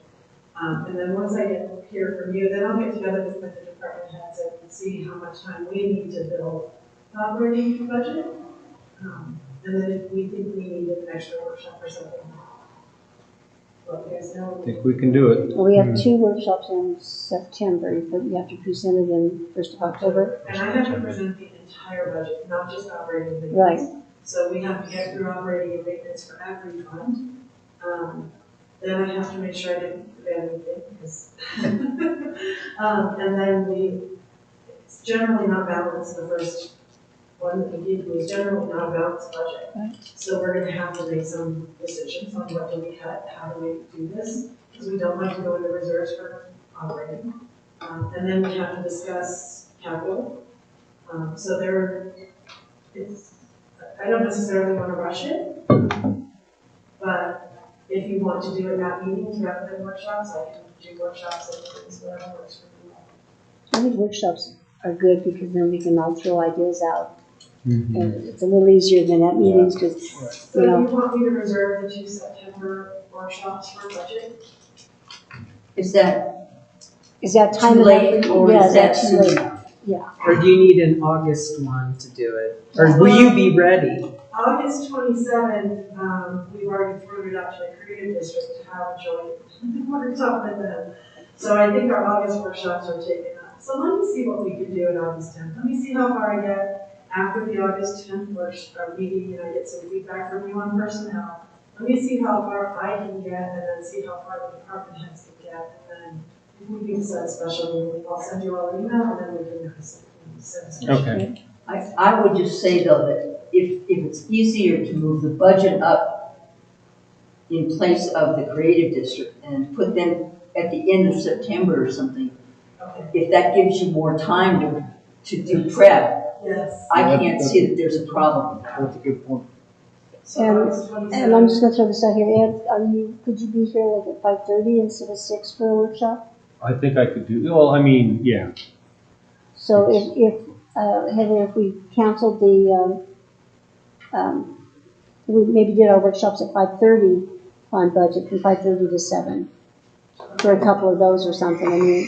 And then once I hear from you, then I'll get together with the department heads and see how much time we need to build the operating budget. And then if we think we need an extra workshop or something, let you guys know. I think we can do it. Well, we have 2 workshops in September, you have to present it in 1st of October. And I have to present the entire budget, not just operating and maintenance. Right. So we have to get through operating and maintenance for every fund. Then I have to make sure I didn't forget anything, because, and then it's generally not balanced. The first one that we give you is generally not a balanced budget. Right. So we're gonna have to make some decisions on what do we cut, how do we do this, because we don't like to go into reserves for operating. And then we have to discuss capital. So I don't necessarily want to rush it, but if you want to do it at meetings rather than workshops, I can do workshops and things, whatever works for you. I think workshops are good because then we can all throw ideas out. And it's a little easier than at meetings because, So do you want me to reserve the 2 September workshops for budget? Is that time too enough? late, or Yeah, is that too too late? Yeah. Or do you need an August one to do it? Or will you be ready? August 27th, we've already thrown it out to the creative district to have a joint workshop with them. So I think our August workshops are taken up. So let me see what we can do in August 10th. Let me see how far I get after the August 10th meeting and I get some feedback from you on personnel. Let me see how far I can get and then see how far the department heads can get. And then if we can set a special meeting, I'll send you all an email and then we can set a special meeting. I would just say though that if it's easier to move the budget up in place of the creative district and put them at the end of September or something, if that gives you more time to do prep, yes. I can't see that there's a problem. That's a good point. And I'm just gonna throw this out here, Ed, could you be here like at 5:30 instead of 6 for a workshop? I think I could do, well, I mean, yeah. So if Heather, if we canceled we maybe did our workshops at 5:30 on budget from 5:30 to 7 for a couple of those or something. I mean,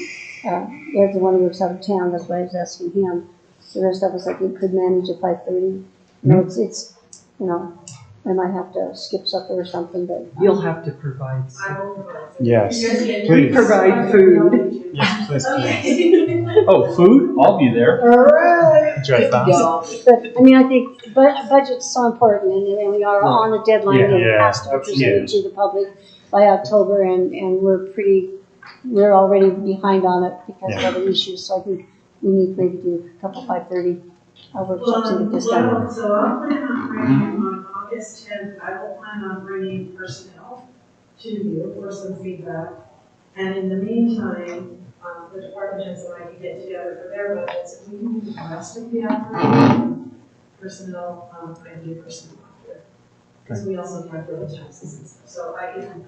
Ed's the one who works out of town, that's why I was asking him. The rest of us, I think, could manage at 5:30. You know, it's, I might have to skip supper or something, but. You'll have to provide. I will provide. Yes, You please. Provide food. Yes, please. Oh, food? I'll be there. All right. Enjoy fast. But, I mean, I think budget's so important, and we are on a deadline that Yeah, has to be presented to the public by October, and we're already behind on it because of other issues, so I think we need to maybe do a couple 5:30 workshops and get this done. So I'll plan on bringing on August 10th, I will plan on bringing personnel to you for some feedback. And in the meantime, the department heads and I can get together for their budgets, and we can do the rest of the afternoon. personnel, I need personnel here. Because we also have for the taxes and stuff, so I can,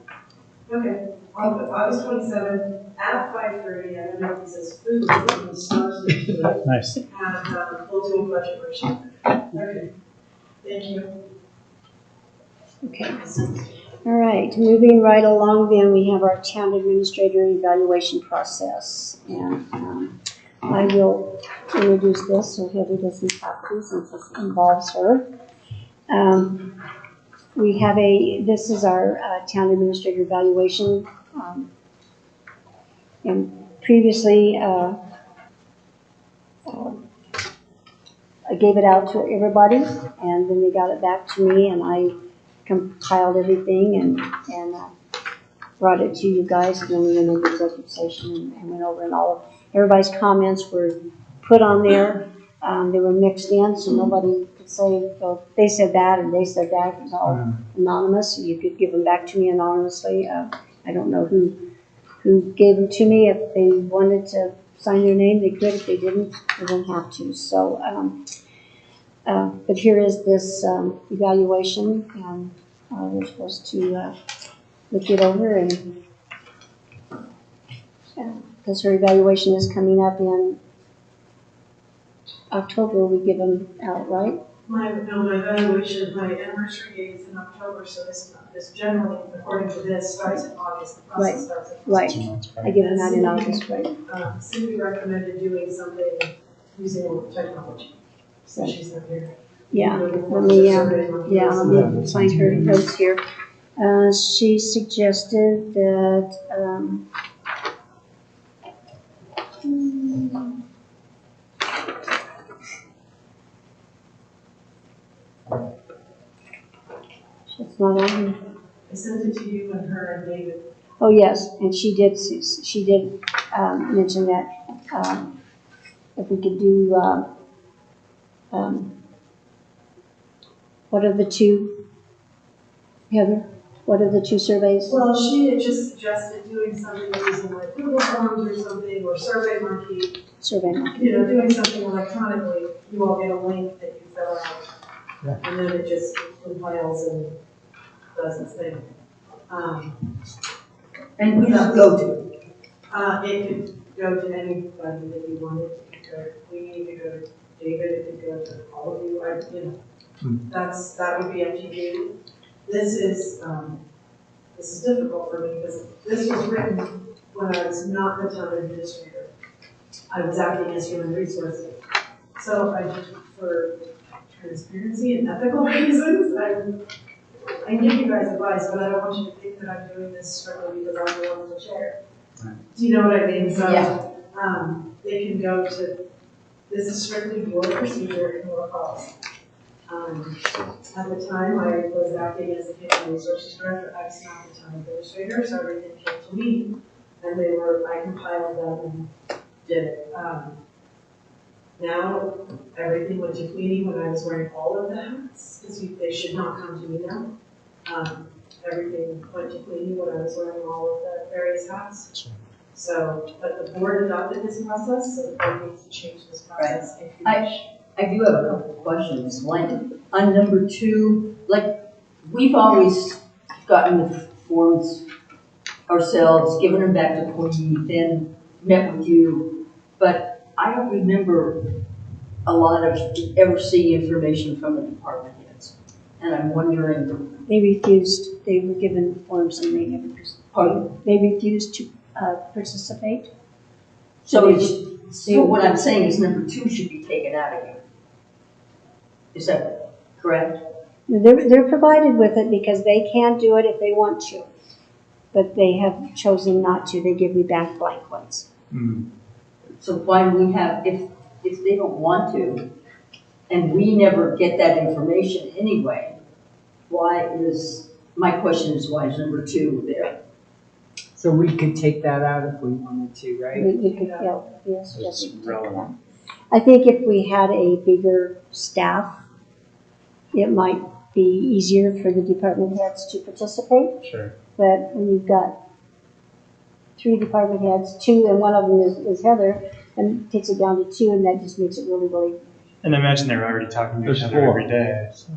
okay, I'll put August 27th at 5:30, I don't know if it says food, but it starts with food. Nice. And, we'll do a budget workshop. Okay, thank you. Okay. All right, moving right along then, we have our town administrator evaluation process. And I will introduce this so Heather doesn't have to since this involves her. We have this is our town administrator evaluation. And previously, I gave it out to everybody and then they got it back to me and I compiled everything and brought it to you guys, and then we went into executive session and went over, and all of everybody's comments were put on there. They were mixed in, so nobody could say, well, they said that and they said that. It was all anonymous. So you could give them back to me anonymously. I don't know who gave them to me. If they wanted to sign their name, they could. If they didn't, they didn't have to. So, but here is this evaluation, and we're supposed to look it over, and because her evaluation is coming up in October, we give them out, right? My evaluation, my anniversary date is in October, so this generally, according to this, starts in August. The process starts in August. Right. I give them out in August, right? Cindy recommended doing something using technology, so she's not here. Yeah, let me find her notes here. She suggested that, it's not on here. I sent it to you and her and David. Oh, yes, and she did mention that, if we could do, what are the two, Heather? What are the two surveys? Well, she had just suggested doing something using like Google Forms or something, or SurveyMonkey. SurveyMonkey. You know, doing something electronically. You all get a link that you fill out, and then it just compiles and does its thing. And we don't go to it. It could go to anybody that you wanted. We need to go to David. It could go to all of you. That would be up to you. This is difficult for me because this was written when I was not the town administrator. I was acting as human resources. So for transparency and ethical reasons, I can give you guys advice, but I don't want you to think that I'm doing this strictly because I'm the one in the chair. Right. Do you know what I mean? So they can go to, this is strictly your procedure and your policy. At the time, I was acting as the human resources director. I was not the town administrator, so everything came to me, and I compiled them and did it. Now, everything went to Queenie when I was wearing all of the hats, because they should not come to me now. Everything went to Queenie when I was wearing all of the various hats. So, but the board adopted this process, so the board needs to change this process. Right. I do have a couple of questions. One, on number 2, like, we've always gotten the forms ourselves, given them back to Queenie, then met with you, but I don't remember a lot of ever seeing information from the department heads. And I'm wondering. They refused. They were given forms and they never participated. They refused to participate. So what I'm saying is number 2 should be taken out of here. Is that correct? They're provided with it because they can do it if they want to, but they have chosen not to. They give me back blank ones. So why do we have, if they don't want to, and we never get that information anyway, my question is why is number 2 there? So we could take that out if we wanted to, right? We could, yes. It's relevant. I think if we had a bigger staff, it might be easier for the department heads to participate. Sure. But when you've got 3 department heads, 2, and one of them is Heather, and takes it down to 2, and that just makes it really, really And I imagine they're already talking to There's each other four. every day. So.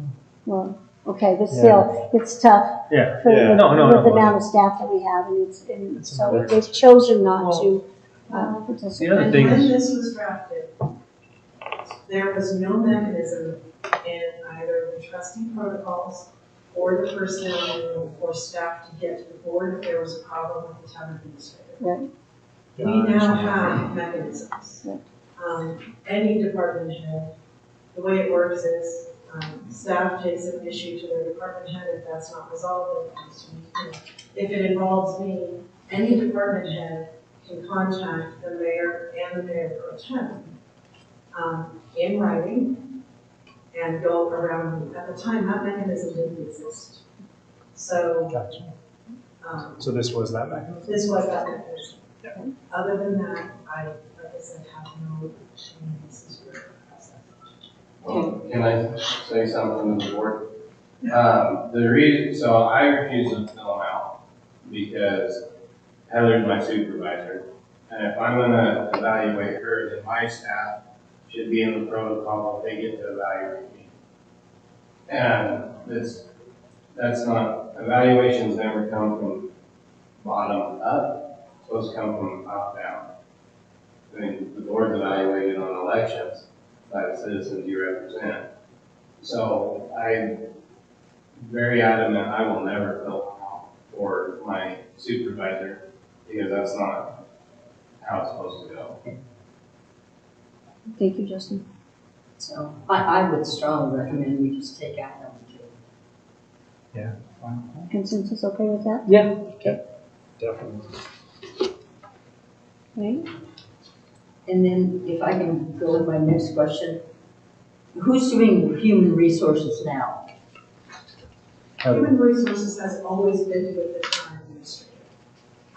Well, okay, but still, it's tough Yeah. for, Yeah. with No, the amount of staff that we have, and and so another- they've chosen not to The other participate. thing When is, this was drafted, there was no mechanism in either the trustee protocols or the personnel manual for staff to get to the board if there was a problem with the town administrator. Right. We now have mechanisms. Right. Any department head, the way it works is, staff takes an issue to their department head, if that's not resolved, it comes to me. If it involves me, any department head can contact the mayor and the mayor pro tem in writing and go around. At the time, that mechanism didn't exist. So, Gotcha. um, So this was that mechanism. this was that mechanism. Yeah. Other than that, like I said, have no changes to the process. Well, can I say something to the board? The reason, so I refuse to fill them out because Heather's my supervisor. And if I'm gonna evaluate her, then my staff should be in the protocol if they get to evaluate me. And that's not, evaluations never come from bottom up, it's supposed to come from top down. I mean, the board's evaluated on elections by the citizens you represent. So I'm very adamant, I will never fill them out for my supervisor because that's not how it's supposed to go. Thank you, Justin. So I would strongly recommend we just take out number 2. Yeah. Fine. Consensus okay with that? Yeah. Okay. Definitely. Right? And then if I can go with my next question, who's doing human resources now? Human resources has always been with the town administrator.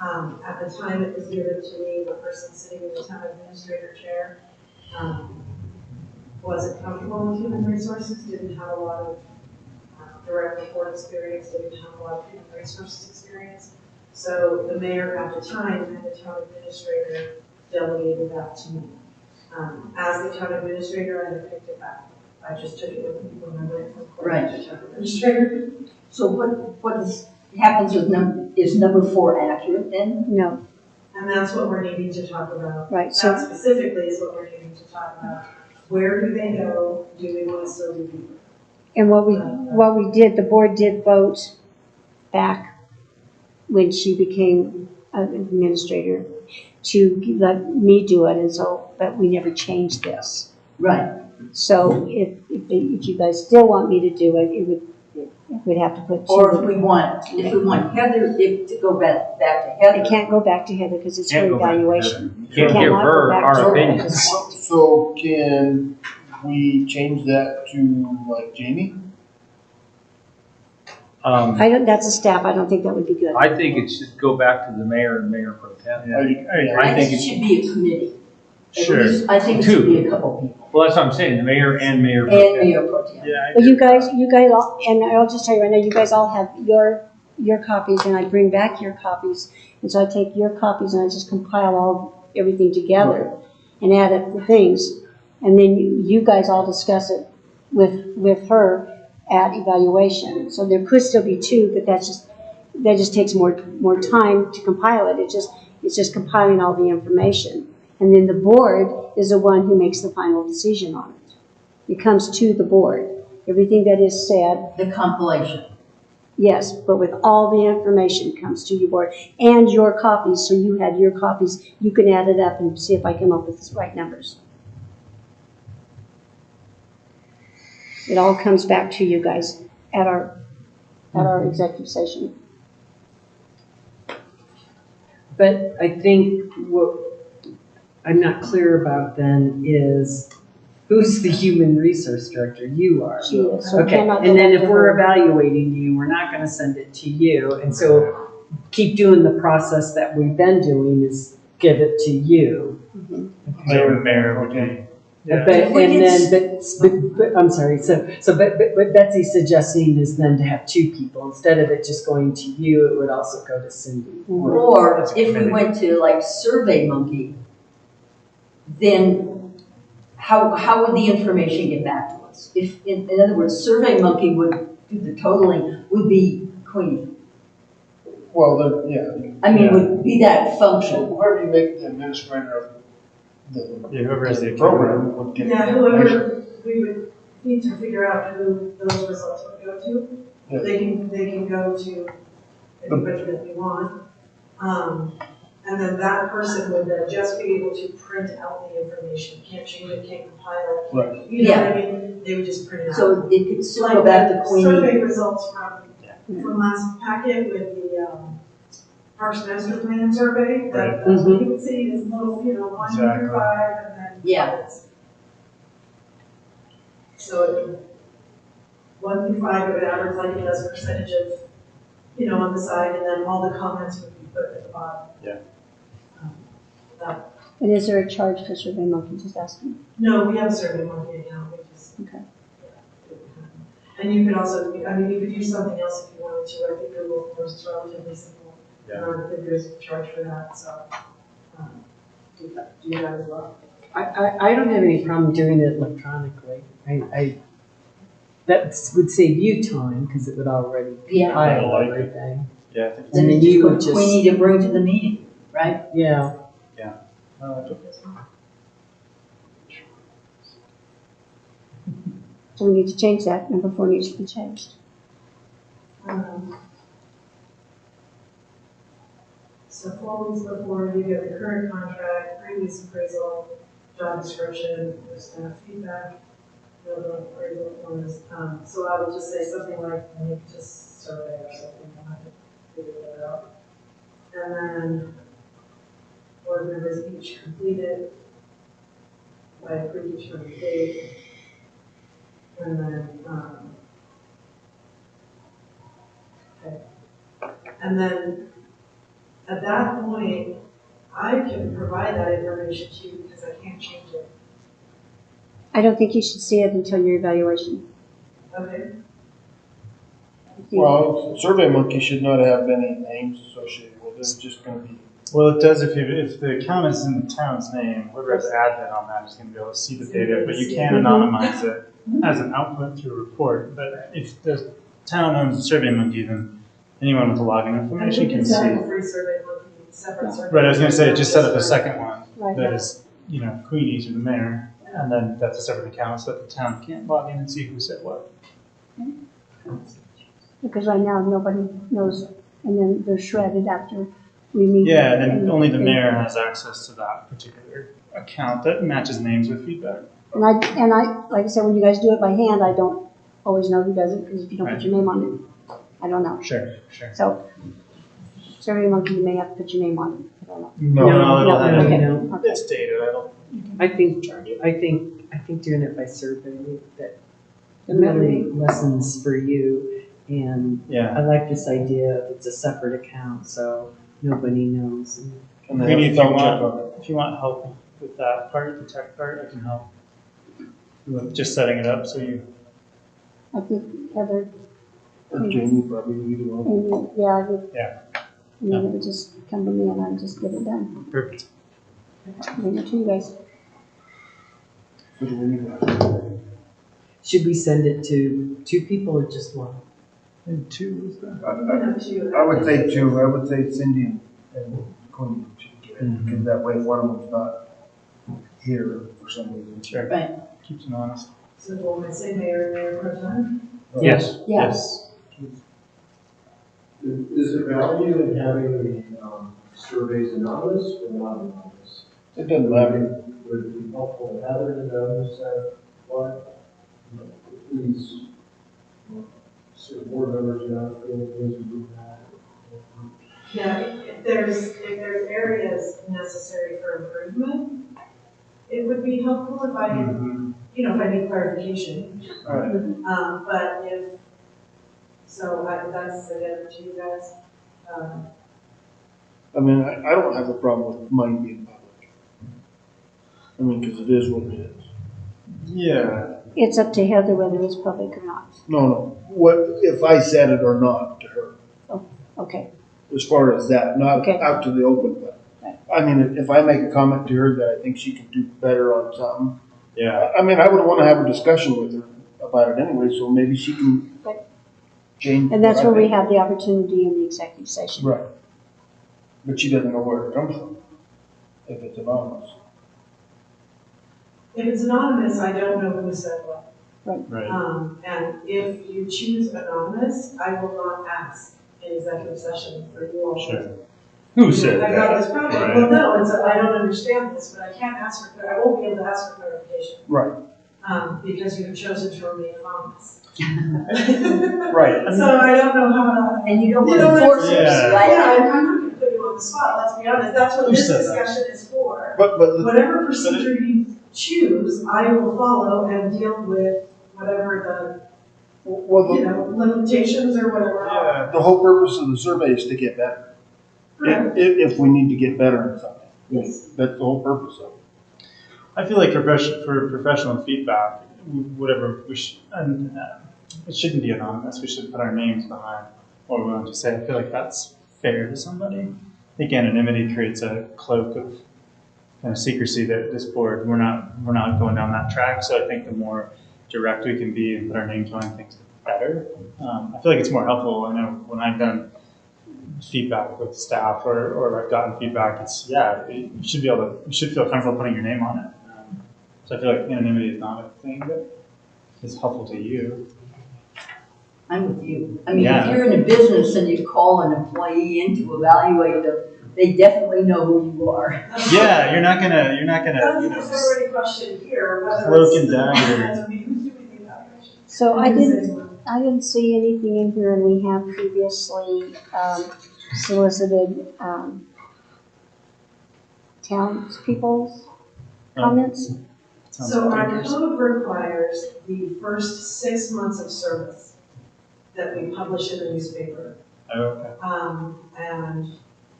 At the time it was given to me, the person sitting in the town administrator chair, wasn't comfortable with human resources, didn't have a lot of direct report experience, didn't have a lot of human resources experience. So the mayor at the time and the town administrator delegated that to me. As the town administrator, I have picked it back. I just took it with me when I went from clerk to town administrator. So what happens with is number 4 accurate then? No. And that's what we're needing to talk about. Right, so- That specifically is what we're needing to talk about. Where do they go? Do we want to still do people? And what we did, the board did vote back when she became an administrator to let me do it, and so, but we never changed this. Right. So if you guys still want me to do it, we'd have to put. Or if we want Heather, to go back to Heather. It can't go back to Heather because it's her Can't go back to evaluation. Can't give Cannot go her back our to her opinion. because it's- So can we change that to like Jamie? that's a staff, I don't think that would be good. I think it should go back to the mayor and mayor pro tem. I think it should be a committee. At Sure. least I think it should be a couple people. Well, that's what I'm saying, the mayor and mayor pro And tem. Mayor Pro Tem. Yeah. But you guys all, and I'll just tell you right now, you guys all have your copies, and I bring back your copies. And so I take your copies and I just compile everything together and add up the things. And then you guys all discuss it with her at evaluation. So there could still be 2, but that just takes more time to compile it. It's just compiling all the information. And then the board is the one who makes the final decision on it. It comes to the board. Everything that is said. The compilation. Yes, but with all the information comes to your board and your copies. So you had your copies. You can add it up and see if I come up with the right numbers. It all comes back to you guys at our executive session. But I think what I'm not clear about then is who's the human resource director? You are. She is. So Okay, cannot go and then back if to we're her. evaluating you, we're not gonna send it to you. And so keep doing the process that we've been doing is give it to you. Mayor would be. Yeah. But I'm sorry, so what Betsy's suggesting is then to have 2 people. Instead of it just going to you, it would also go to Cindy. Or if we went to like Survey Monkey, then how would the information get back to us? If, in other words, SurveyMonkey would do the totaling, would be Queenie. Well, yeah. I mean, would be that function. Whoever you make the administrator of whoever has the program would get the Yeah, information. whoever, we would need to figure out who those results would go to. Yeah. They can go to anybody that we want. And then that person would then just be able to print out the information, can't change it, can't compile it. Right. You know what I mean? They would just print it out. So it could still Like go back to the Queenie. survey results from last packet with the, Parks Master Plan survey, that, Right. you would see is little, 1 through 5, and then. Yeah. So 1 through 5, it would average like it does percentage of, on the side, and then all the comments would be put at the bottom. Yeah. And is there a charge for SurveyMonkey, just asking? No, we have a SurveyMonkey account, we just. Okay. And you could also, you could use something else if you wanted to. I think Google Forms is relatively simple. Yeah. There's a charge for that, so, do that as well. I don't have any problem doing it electronically. That would save you time, because it would already Yeah. file I like it. everything. Yeah, I think Then And then it's you just would for just, Queenie to bring to the meeting, right? yeah. So we need to change that, number 4 needs to be changed. So 4 weeks before you get the current contract, previous appraisal, job description, there's staff feedback, the appraisal forms. So I would just say something like, just survey or something, I'll have to figure that out. And then board members each completed by a predetermined date. And then, okay. And then at that point, I can provide that information to you because I can't change it. I don't think you should see it until your evaluation. Okay? Well, SurveyMonkey should not have any names associated with it, it's just gonna be. Well, it does if the account is in the town's name, whoever has admin on that is going to be able to see the data, but you can anonymize it as an output through a report. But if the town owns SurveyMonkey, then anyone with the login information can see. Free survey, separate survey. Right, I was going to say, just set up a second one Right. that is, Queenie's or the mayor, and then that's a separate account so that the town can't log in and see who said what. Because right now, nobody knows, and then they're shredded after we meet. Yeah, and then only the mayor has access to that particular account that matches names with feedback. And I, like I said, when you guys do it by hand, I don't always know who does it, because if you don't put your name on it, I don't know. Sure. So, SurveyMonkey, you may have to put your name on it, I don't know. No, it'll have okay. Okay. its data. It'll I think doing it by survey, that really lessens for you. And Yeah. I like this idea of it's a separate account, so nobody knows. And they Queenie, have if to you double check on it. want, if you want help with that part, the tech part, I can help. With just setting it up so you. I think Heather, Or Jamie, probably either one. and, yeah, I would. Yeah. And then it would just come to me and I'd just get it done. Perfect. Bring it to you guys. So do we need to- Should we send it to 2 people or just 1? And 2 is that? I would say 2, I would say Cindy and Queenie should get it, because that way one of them's not here for some reason. Sure. Right. Keeps them honest. So will I say mayor pro tem? Yes. Yes. Is there value in having the surveys anonymous or not anonymous? It doesn't matter. Would it be helpful to Heather to know who said what? Please, board members know things do that. Yeah, if there's areas necessary for improvement, it would be helpful if I, if I need clarification. Right. But that's again to you guys. I mean, I don't have a problem with mine being public. I mean, because it is what it is. Yeah. It's up to Heather whether it's public or not. No, what, if I said it or not to her, Okay, as far as that, not Okay. out to the open, but, I mean, if I make a comment to her that I think she could do better on something, Yeah. I mean, I would want to have a discussion with her about it anyway, so maybe she can change. And that's what I where we think. have the opportunity in the executive session. Right. But she doesn't know where it comes from, if it's anonymous. If it's anonymous, I don't know who said what. Right. And if you choose anonymous, I will not ask in executive session for you all. Sure. Who said I got that? this problem. Right. Well, no, I don't understand this, but I can't ask for, I won't be able to ask for clarification. Right. Because you have chosen to remain anonymous. Right. So I don't know how to. And you don't want to force it, Yeah, right? I'm not going to put you on the spot, let's be honest, that's what Who this said that? discussion is for. But Whatever procedure you choose, I will follow and deal with whatever well, the, limitations or whatever are. the whole purpose of the survey is to get better. Correct. If we need to get better in something. Yes. That's the whole purpose of it. I feel like for professional feedback, whatever we should, and it shouldn't be anonymous. We should put our names behind what we want to say. I feel like that's fair to somebody. I think anonymity creates a cloak of kind of secrecy that this board we're not going down that track. So I think the more direct we can be and put our names behind things, the better. I feel like it's more helpful. I know when I've done feedback with staff or I've gotten feedback, you should feel comfortable putting your name on it. So I feel like anonymity is not a thing that is helpful to you. I'm with you. I mean, Yeah. if you're in a business and you call an employee in to evaluate them, they definitely know who you are. Yeah, you're not gonna, I don't think there's ever any question here whether Cloak it's and the dagger. department heads or who's doing the evaluation. So I didn't see anything in here, and we have previously solicited townspeople's comments. So our code requires the first 6 months of service that we publish in the newspaper. Oh, okay. And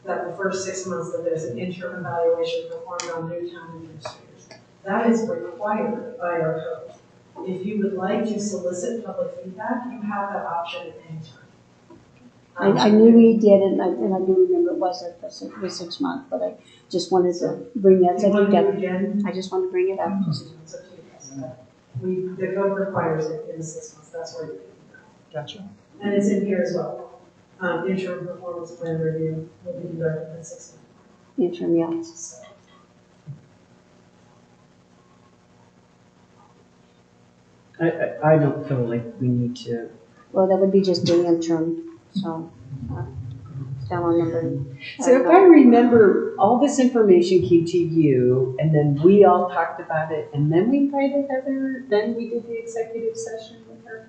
that the first 6 months that there's an interim evaluation performed on new town administrators. That is required by our code. If you would like to solicit public feedback, you have that option at any time. I knew we did, and I do remember it was the 6 month, but I just wanted to bring that. You want to do it again? I just want to bring it up. It's up to you guys. The code requires it in 6 months, that's where you can do that. Gotcha. And it's in here as well. Interim performance plan review will be conducted in 6 months. Interim, yeah. So, I don't feel like we need to. Well, that would be just an interim, so, down on number. So if I remember, all this information came to you, and then we all talked about it, and then we invited Heather, then we did the executive session with her.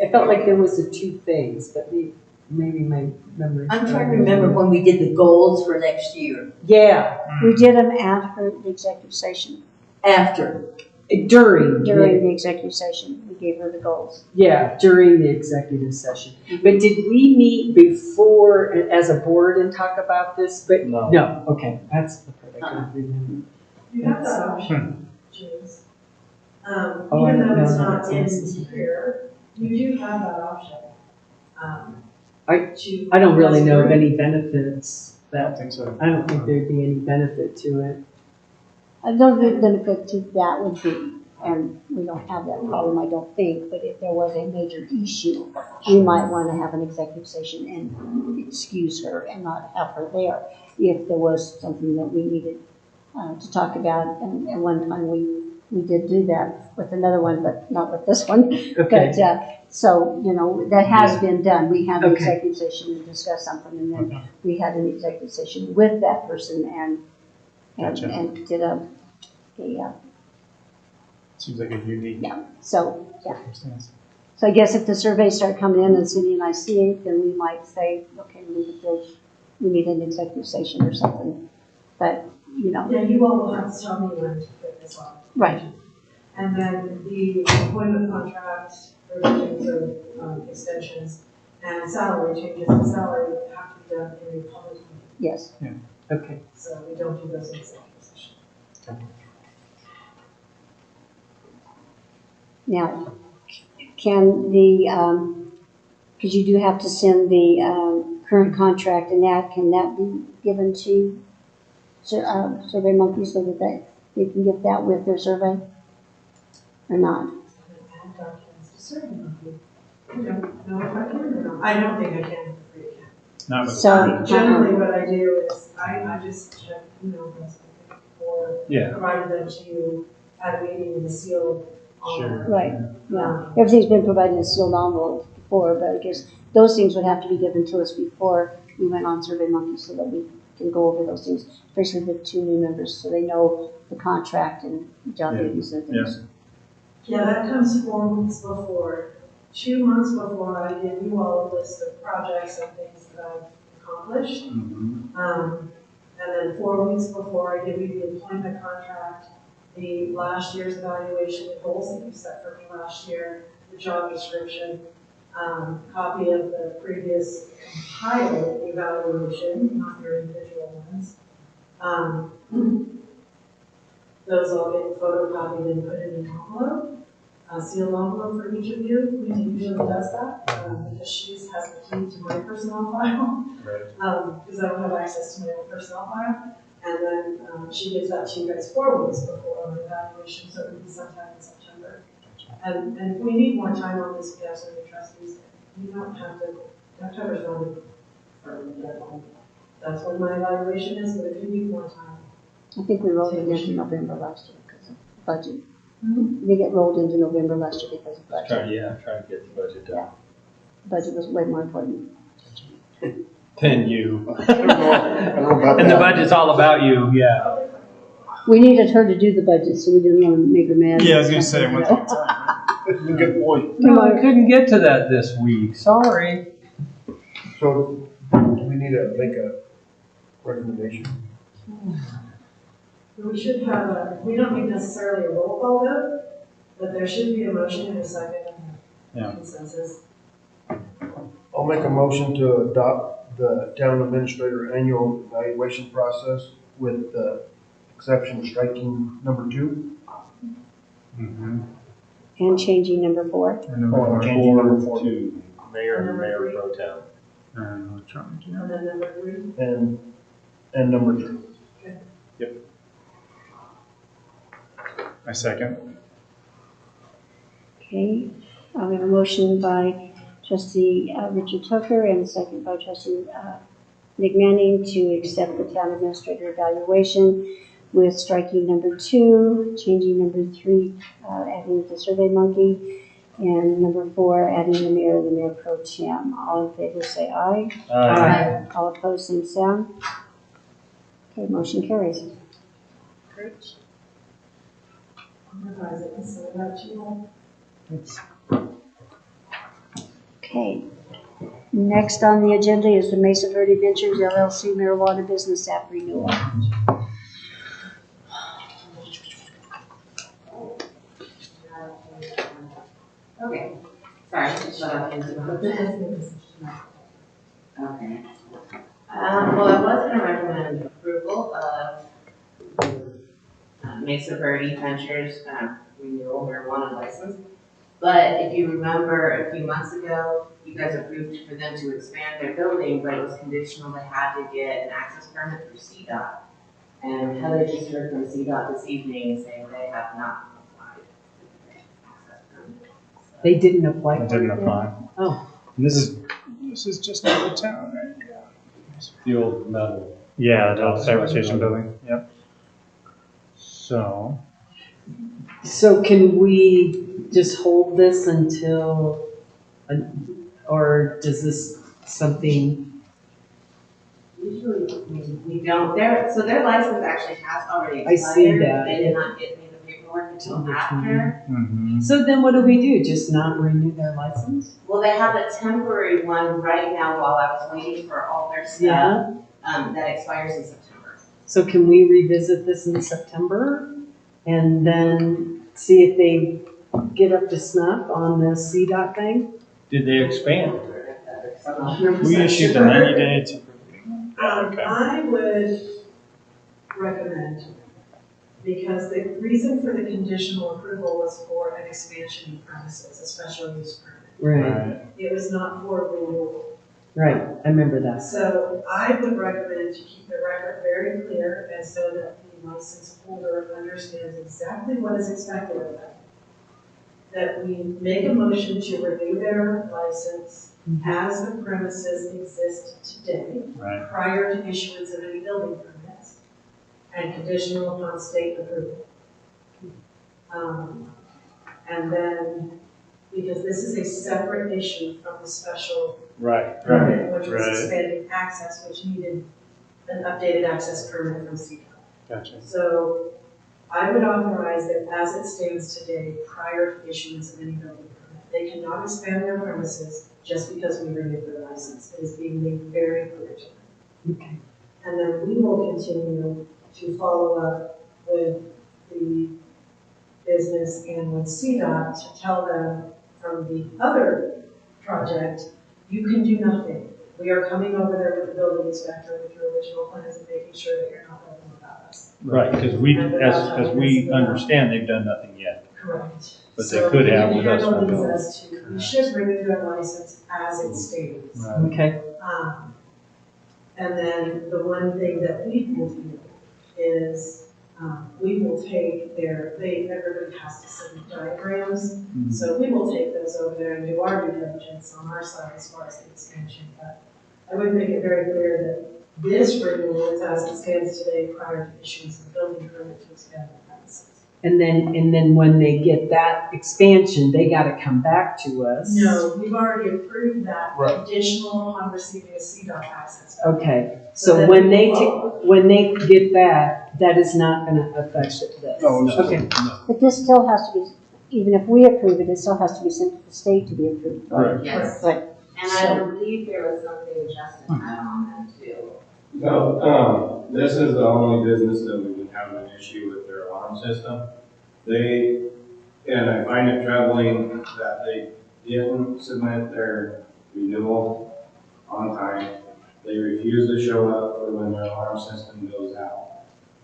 I felt like there was the two things, but maybe my memory. I'm trying to remember when we did the goals for next year. Yeah. We did them after the executive session. After. During the executive session, we gave her the goals. Yeah, during the executive session. But did we meet before as a board and talk about this? But no. Okay, that's the part I couldn't remember. you have that option, James. I Even don't though know it's how not it's in necessary. here, you do have that option. I don't really know of any benefits. I don't think so. I don't think there'd be any benefit to it. I don't think the benefit to that would be, and we don't have that problem, I don't think, but if there was a major issue, we might want to have an executive session and excuse her and not have her there. If there was something that we needed to talk about, and one time we did do that with another one, but not with this one. Okay. But, so, that has been done. We had an Okay. executive session to discuss something, and then we had an executive session with that person and did a Seems like a unique circumstance. So I guess if the surveys start coming in and Cindy and I see it, then we might say, okay, we need an executive session or something. But, Yeah, you all will have to tell me when to put this on. Right. And then the employment contract, revisions or extensions, and salary changes in salary have to be done in a public meeting. Yes. Yeah. Okay. So we don't do those in executive session. Now, can because you do have to send the current contract and can that be given to Survey Monkey so that We can get that with their survey? Or not? Add documents to survey monkey. I don't know if I can or not. I don't think I can for free account. Not with So, Generally, what I do is, I just check email lists, I think, or Yeah. provided them to you at a meeting with a seal. Sure. Right, yeah. Everything's been provided in sealed envelope before, but I guess those things would have to be given to us before we went on SurveyMonkey so that we can go over those things, especially with 2 new members, so they know the contract and job duties and things. Yeah, that comes 4 weeks before. 2 months before, I give you all a list of projects and things that I've accomplished. And then 4 weeks before, I give you the employment contract, the last year's evaluation, the goals that you set for me last year, the job description, copy of the previous compiled evaluation, not your individual ones. Those all get photocopied and put in an envelope, a sealed envelope for each of you. Linda usually does that because she has the key to my personnel file. Because I don't have access to my own personnel file. And then she gives that to you guys 4 weeks before my evaluation, so it would be sometime in September. And if we need more time on this, we have some of the trustees. You don't have to, September's not a firm deadline. That's when my evaluation is, but if you need more time. I think we rolled it into November last year because of budget. We get rolled into November last year because of budget. Trying to get the budget done. Budget was way more important. Than you. I don't know about And the that. budget's all about you, yeah. We needed her to do the budget, so we didn't want to make her mad. Yeah, I was gonna say, what's the time? Good point. No, I couldn't get to that this week, sorry. So, do we need to make a recommendation? We should have we don't need necessarily a roll call vote, but there should be a motion and a second Yeah. consensus. I'll make a motion to adopt the town administrator annual evaluation process with the exception of striking number 2. And changing number 4. Changing number 4. To mayor and mayor pro tem. Electronic, yeah. And then number 3. And number 3. I second. Okay, we have a motion by trustee Richard Tucker and a second by trustee Nick Manning to accept the town administrator evaluation with striking number 2, changing number 3, adding the survey monkey, and number 4, adding the mayor pro tem. All in favor say aye. Aye. All opposed, same sound. Okay, motion carries. Great. Revise it and send it out to you all. Okay. Next on the agenda is the Mesa Verde Ventures LLC marijuana business app renewal. Okay, sorry, shut up. Okay. Well, I was gonna recommend approval of Mesa Verde Ventures renewal marijuana license. But if you remember, a few months ago, you guys approved for them to expand their building, but it was conditional they had to get an access permit through CDOT. And Heather just heard from CDOT this evening saying they have not applied for the access permit. They didn't apply I for it didn't yet? apply. Oh. And this is just not the town, right? The old metal. Yeah, the old fire station building, yep. So, So can we just hold this until, or does this something? Usually we don't, so their license actually has already I expired. see that. They did not get me the paperwork until after. So then what do we do? Just not renew their license? Well, they have a temporary one right now while I was waiting for all their stuff. Yeah. That expires in September. So can we revisit this in September and then see if they get up to snuff on the CDOT thing? Did they expand? we issued the 90-day to. I would recommend, because the reason for the conditional approval was for an expansion of premises, a special use permit. Right, It was not for renewal. right, I remember that. So I would recommend to keep the record very clear and so that the license holder understands exactly what is expected of them. That we make a motion to renew their license as the premises exist today, Right. prior to issuance of any building permits, and conditional upon state approval. And then, because this is a separate issue from the special Right. permit, which was Right. expanding access, which needed an updated access permit from CEQA. Gotcha. So I would authorize that as it stands today, prior to issuance of any building permit, they cannot expand their premises just because we renewed their license. It is being made very clear to them. Okay. And then we will continue to follow up with the business and with CDOT to tell them from the other project, you can do nothing. We are coming over there with the building inspector with your original plans and making sure that you're not building without us. Right, because as we understand, they've done nothing yet. Correct. But they could have with us. So we can handle these as to, we should renew their license as it stands. Right. Okay. And then the one thing that we will do is, we will take everybody has to submit diagrams. Mm-hmm. So we will take those over there and do our due diligence on our side as far as the expansion. But I would make it very clear that this renewal is as it stands today prior to issuance of the building permit to expand the premises. And then when they get that expansion, they gotta come back to us. No, we've already approved that Right. conditional upon receiving a CDOT access. Okay, so when they get that is not gonna affect this? No. Okay. But this still has to be, even if we approve it, it still has to be sent to the state to be approved, right? Right. Yes. Right. And I believe there was something Justin had on that too. No, this is the only business that we've been having an issue with their alarm system. And I find it troubling that they didn't submit their renewal on time. They refuse to show up for when their alarm system goes out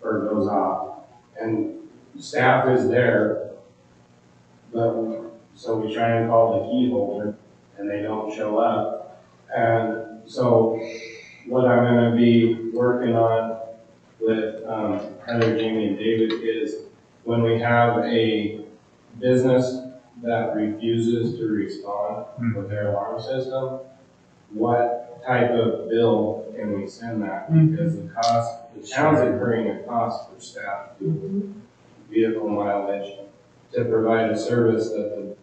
or goes off. And staff is there, but, so we try and call the key holder and they don't show up. And so what I'm gonna be working on with Heather, Jamie, and David is when we have a business that refuses to respond with their alarm system, what type of bill can we send that? Because the town's incurring a cost for staff to vehicle mileage to provide a service that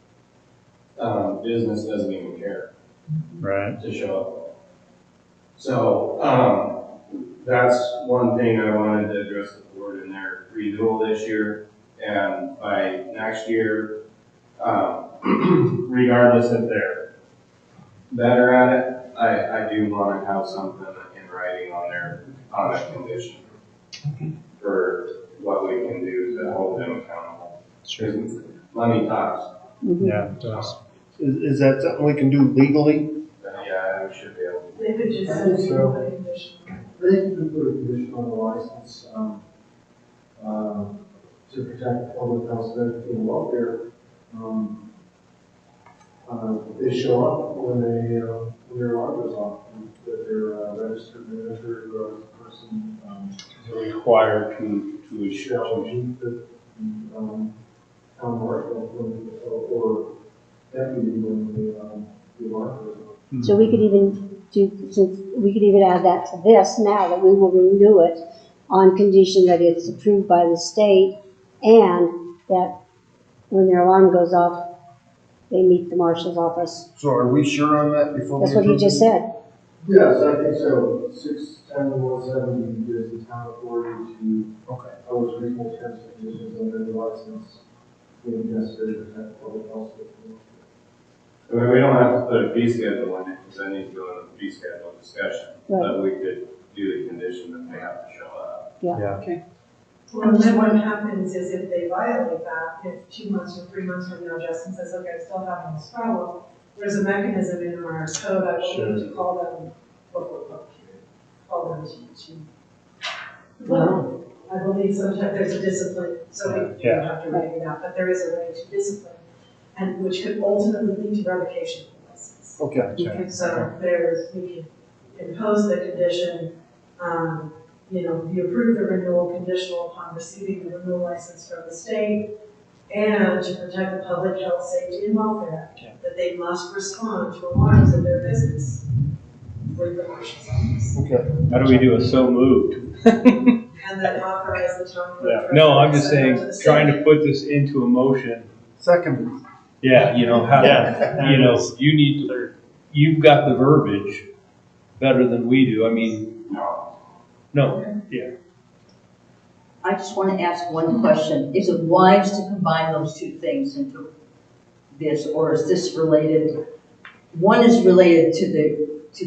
the business doesn't even care to show up. So that's one thing I wanted to address the board in their renewal this year. And by next year, regardless if they're better at it, I do want to have something in writing on a condition for what we can do to hold them accountable. Because money talks. Yeah, it does. Is that something we can do legally? Yeah, we should be able to. They could just I send think you so. a condition. They can put a condition on the license, to protect public health, safety, and welfare. They show up when their alarm goes off, that they're registered manager, person, They're required to shall assure. meet the, town marshal or deputy when the alarm goes off. So we could even we could even add that to this now, that we will renew it on condition that it's approved by the state and that when their alarm goes off, they meet the marshal's office. So are we sure on that before we? That's what he just said. Yes, I think so. 610-170 gives the town authority to impose reasonable terms and conditions under the license being necessary to protect public health. I mean, we don't have to put a fee schedule in it, because I need to go into the fee schedule discussion. Right. But we could do the condition that they have to show up. Yeah. Okay. Well, then what happens is if they violate that, if 2 months or 3 months from now, Justin says, okay, I'm still having this problem, there's a mechanism in our code, I believe, to call them before public hearing. Call them to, well, I believe sometimes there's a discipline, so we have to write it out, but there is a way to discipline, and which could ultimately lead to revocation of the license. Okay. So there's, we can impose the condition, you approve the renewal conditional upon receiving the renewal license from the state, and to protect the public health, safety, and welfare, that they must respond to alarms of their business with the marshal's office. Okay. How do we do a so moved? And then authorize the town clerk. No, I'm just send that saying, the state. trying to put this into a motion. Second. Yeah, you've got the verbiage better than we do. I mean, no, yeah. I just want to ask one question. Is it wise to combine those two things into this, or is this related? One is related to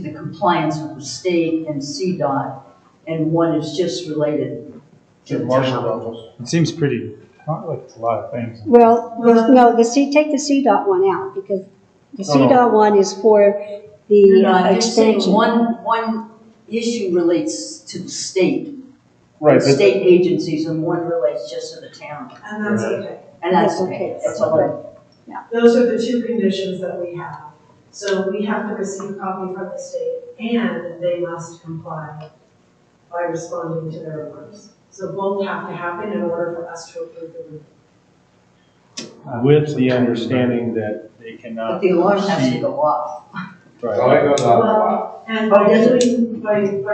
the compliance with the state and CDOT, and one is just related To the marshal's office. It seems pretty, not like it's a lot of things. Well, take the CDOT one out, because the No. CDOT one is for the No, I'm just saying expansion. one issue relates to the state, Right. state agencies, and one relates just to the town. And that's okay. And that's okay, that's all right. Those are the two conditions that we have. So we have to receive a copy from the state, and they must comply by responding to their alarms. So both have to happen in order for us to approve the renewal. With the understanding that they cannot. But the alarm has to go off. Right. Well, and by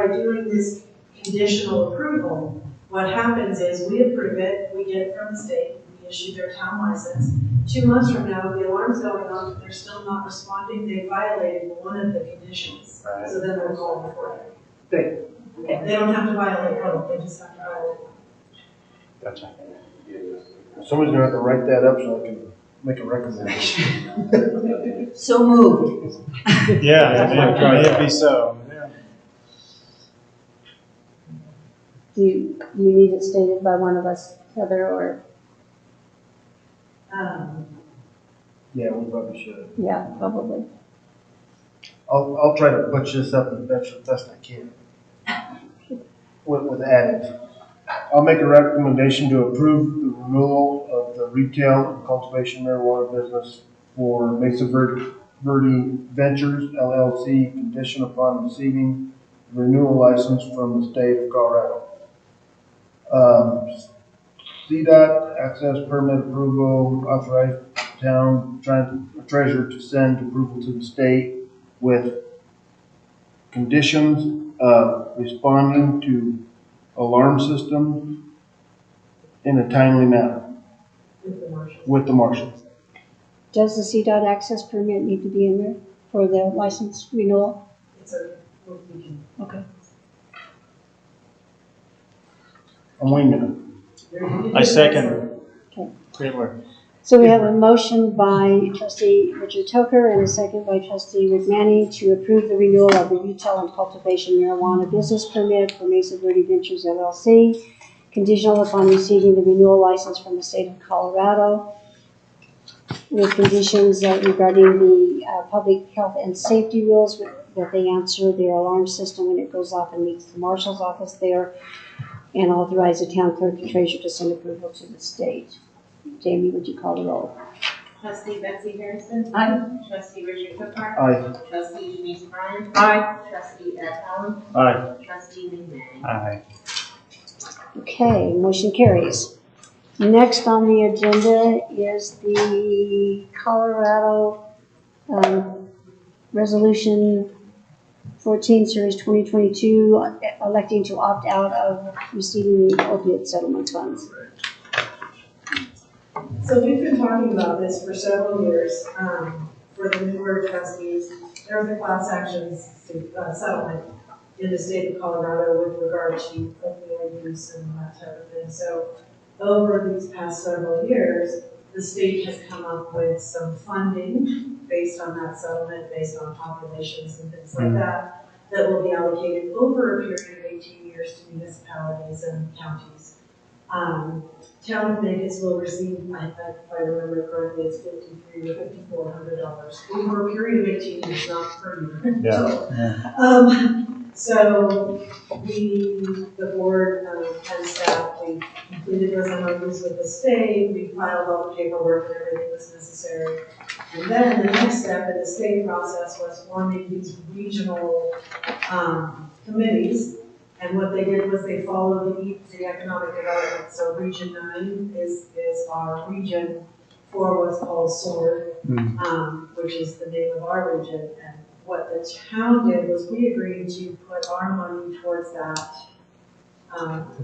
doing this conditional approval, what happens is we approve it, we get it from the state, we issue their town license. 2 months from now, the alarm's going off, they're still not responding, they violated one of the conditions. Right. So then they're called before it. Good. Okay. They don't have to violate both, they just have to violate one. Gotcha. Somebody's gonna have to write that up so I can make a recommendation. So moved. Yeah, may it be so. Do you need it stated by one of us, Heather, or, Yeah, we probably should. yeah, probably. I'll try to butch this up as best I can. With added. I'll make a recommendation to approve the renewal of the retail and cultivation marijuana business for Mesa Verde Ventures LLC, condition upon receiving renewal license from the state of Colorado. CDOT access permit approval, authorized town treasurer to send approval to the state with conditions of responding to alarm systems in a timely manner with the marshal. Does the CDOT access permit need to be in there for the license renewal? Okay. I'm winging it. I second. Okay. Great work. So we have a motion by trustee Richard Toker and a second by trustee Rick Manning to approve the renewal of the retail and cultivation marijuana business permit for Mesa Verde Ventures LLC, conditional upon receiving the renewal license from the state of Colorado, with conditions regarding the public health and safety rules, that they answer their alarm system when it goes off and meets the marshal's office there, and authorize the town clerk and treasurer to send approval to the state. Jamie, would you call the roll? Trustee Betsy Harrison. Aye. Trustee Richard Hooker. Aye. Trustee Denise Bryan. Aye. Trustee Ed Helm. Aye. Trustee Lee Manning. Aye. Okay, motion carries. Next on the agenda is the Colorado Resolution 14, Series 2022, electing to opt out of receiving the opiate settlement funds. So we've been talking about this for several years, for the newer trustees. There was a class action settlement in the state of Colorado with regard to opioid use and that type of thing. So over these past several years, the state has come up with some funding based on that settlement, based on populations and things like that, that will be allocated over a period of 18 years to municipalities and counties. Town of Mancos will receive, if I remember correctly, it's $5,300 or $5,400 over a period of 18 years, not per year. Yeah. So the board and staff, we completed those MOUs with the state, we filed all the paperwork and everything that's necessary. And then the next step in the state process was forming these regional committees And what they did was they followed the economic development. So Region 9 is our region for what's called SWORD, which is the name of our region. And what the town did was we agreed to put our money towards that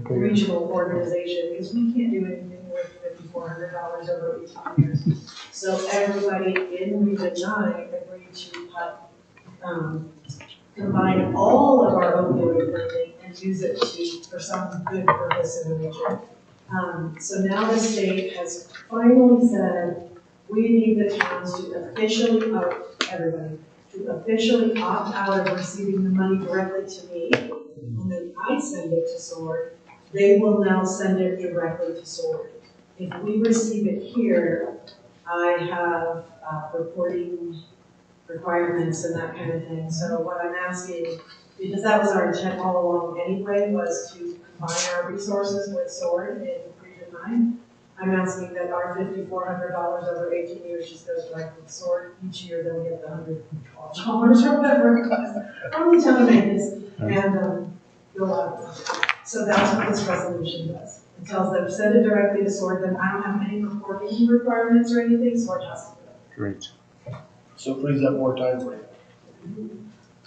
regional organization, because we can't do anything with $5,400 over 18 years. So everybody in Region 9 agreed to combine all of our opioid funding and use it for some good purpose in the region. So now the state has finally said, we need the towns to officially, everybody, to officially opt out of receiving the money directly to me. And then I send it to SWORD. They will now send it directly to SWORD. If we receive it here, I have reporting requirements and that kind of thing. So what I'm asking, because that was our intent all along anyway, was to combine our resources with SWORD in Region 9. I'm asking that our $5,400 over 18 years just goes directly to SWORD. Each year they'll get the $112 or whatever it was from the town of Mancos, and go out. So that's what this resolution does. It tells them send it directly to SWORD. Then I don't have any reporting requirements or anything. SWORD has to do it. Great. So frees up more time for you.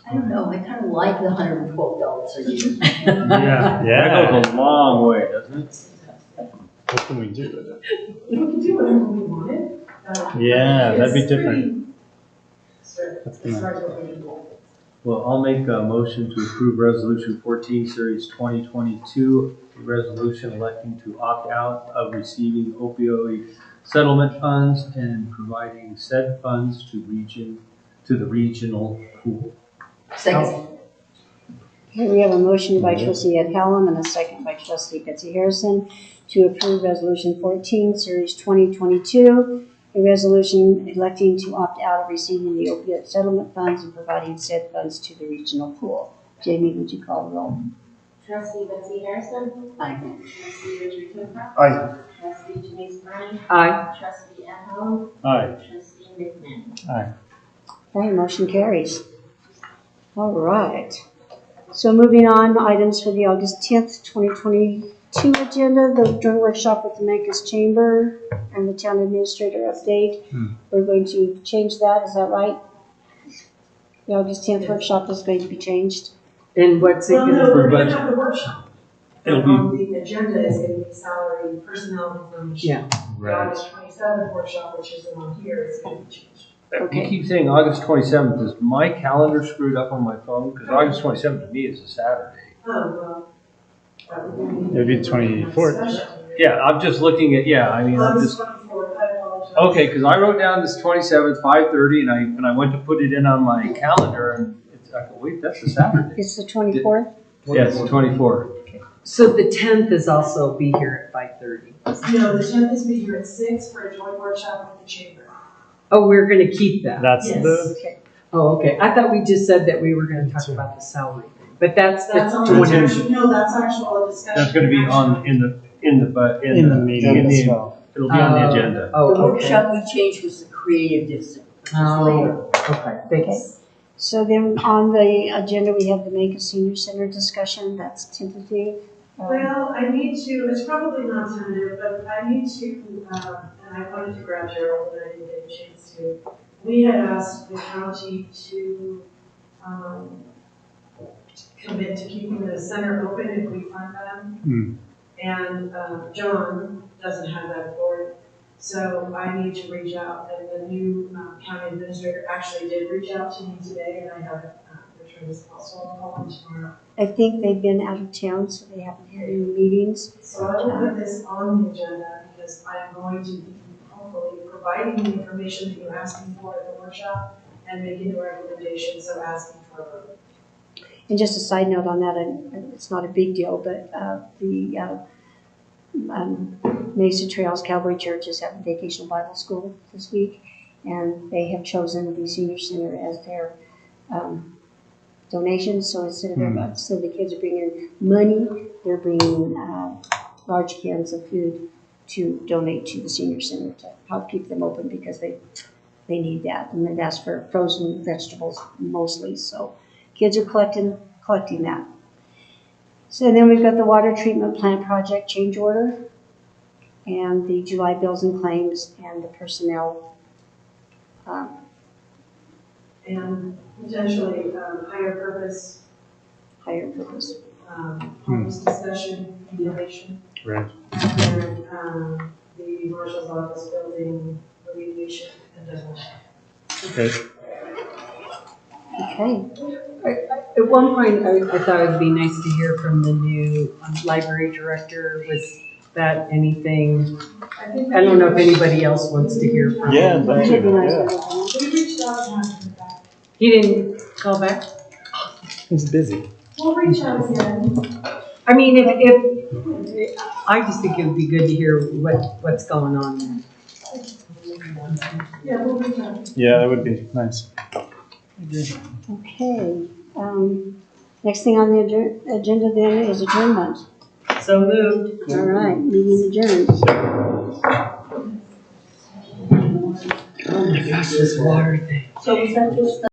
I don't know, I kind of like the $112 a year. Yeah, that goes a long way, doesn't it? What can we do with it? We can do whatever we wanted. Yeah, that'd be different. As far as what we do. Well, I'll make a motion to approve Resolution 14, Series 2022, a resolution electing to opt out of receiving opioid settlement funds and providing said funds to the regional pool. Second. Okay, we have a motion by trustee Ed Hallam and a second by trustee Betsy Harrison to approve Resolution 14, Series 2022, a resolution electing to opt out of receiving the opioid settlement funds and providing said funds to the regional pool. Jamie, would you call the roll? Trustee Betsy Harrison. Aye. Trustee Richard Kukrow. Aye. Trustee Denise Bryan. Aye. Trustee Ed Helm. Aye. Trustee McMahon. Aye. Okay, motion carries. All right. So moving on, items for the August 10th, 2022 agenda, the joint workshop with the Mancos Chamber and the town administrator update. We're going to change that, is that right? The August 10th workshop is going to be changed. And what's it Well, gonna no, we're be? going to have the workshop. It'll be- On the agenda is going to be salary, personnel information. Yeah. The August 27th workshop, which is the one here, is going to be changed. You keep saying August 27th. Is my calendar screwed up on my phone? Because August 27th to me is a Saturday. Oh, well. It'd be 24th. Yeah, I'm just looking at, I'm August just, 24th, I apologize. okay, because I wrote down this 27th, 5:30, and I went to put it in on my calendar, and I go, wait, that's a Saturday. It's the 24th? Yes, 24th. So the 10th is also be here at 5:30. No, the 10th is be here at 6 for a joint workshop with the chamber. Oh, we're gonna keep that. That's Yes. the, Okay. Oh, okay. I thought we just said that we were gonna talk about the salary thing, but that's That's on the the actual, no, that's actual discussion. That's going to be on, in the meeting as well. It'll be on the agenda. Oh, The okay. workshop we changed was the creative discipline, which is later. Oh, okay, thanks. So then on the agenda, we have the Mancos Senior Center discussion, that's tentative. Well, I need to, it's probably not tentative, but I need to, and I wanted to grab Gerald, but I didn't get a chance to. We had asked the county to commit to keeping the center open if we fund them. And John doesn't have that authority. So I need to reach out, and the new county administrator actually did reach out to me today, and I haven't returned his call, so I'll call him tomorrow. I think they've been out of town, so they haven't had any meetings. So I will put this on the agenda because I am going to be hopefully providing the information that you're asking for at the workshop and making the recommendation, so asking for a vote. And just a side note on that, and it's not a big deal, but the Mesa Trails Calvary Church is having Vacation Bible School this week, and they have chosen the Senior Center as their donations. So instead of the kids are bringing money, they're bringing large cans of food to donate to the Senior Center to help keep them open because they need that. And they've asked for frozen vegetables mostly, so kids are collecting that. So then we've got the water treatment plant project change order, and the July bills and claims, and the personnel. And potentially higher purpose, harvest discussion, information. Right. And the marshal's office building remediation and demolition. Okay. Okay. At one point, I thought it would be nice to hear from the new library director. Was that anything? I don't know if anybody else wants to hear from Yeah, him. that's It'd be nice yeah. to have one. We reached out and haven't heard back. He didn't call back? He's busy. We'll reach out again. I mean, if I just think it would be good to hear what's going on there. Yeah, we'll reach out. Yeah, that would be nice. Okay. Next thing on the agenda then is adjournment. So moved. All right, meeting adjourned. Oh my gosh, this water thing. So was that just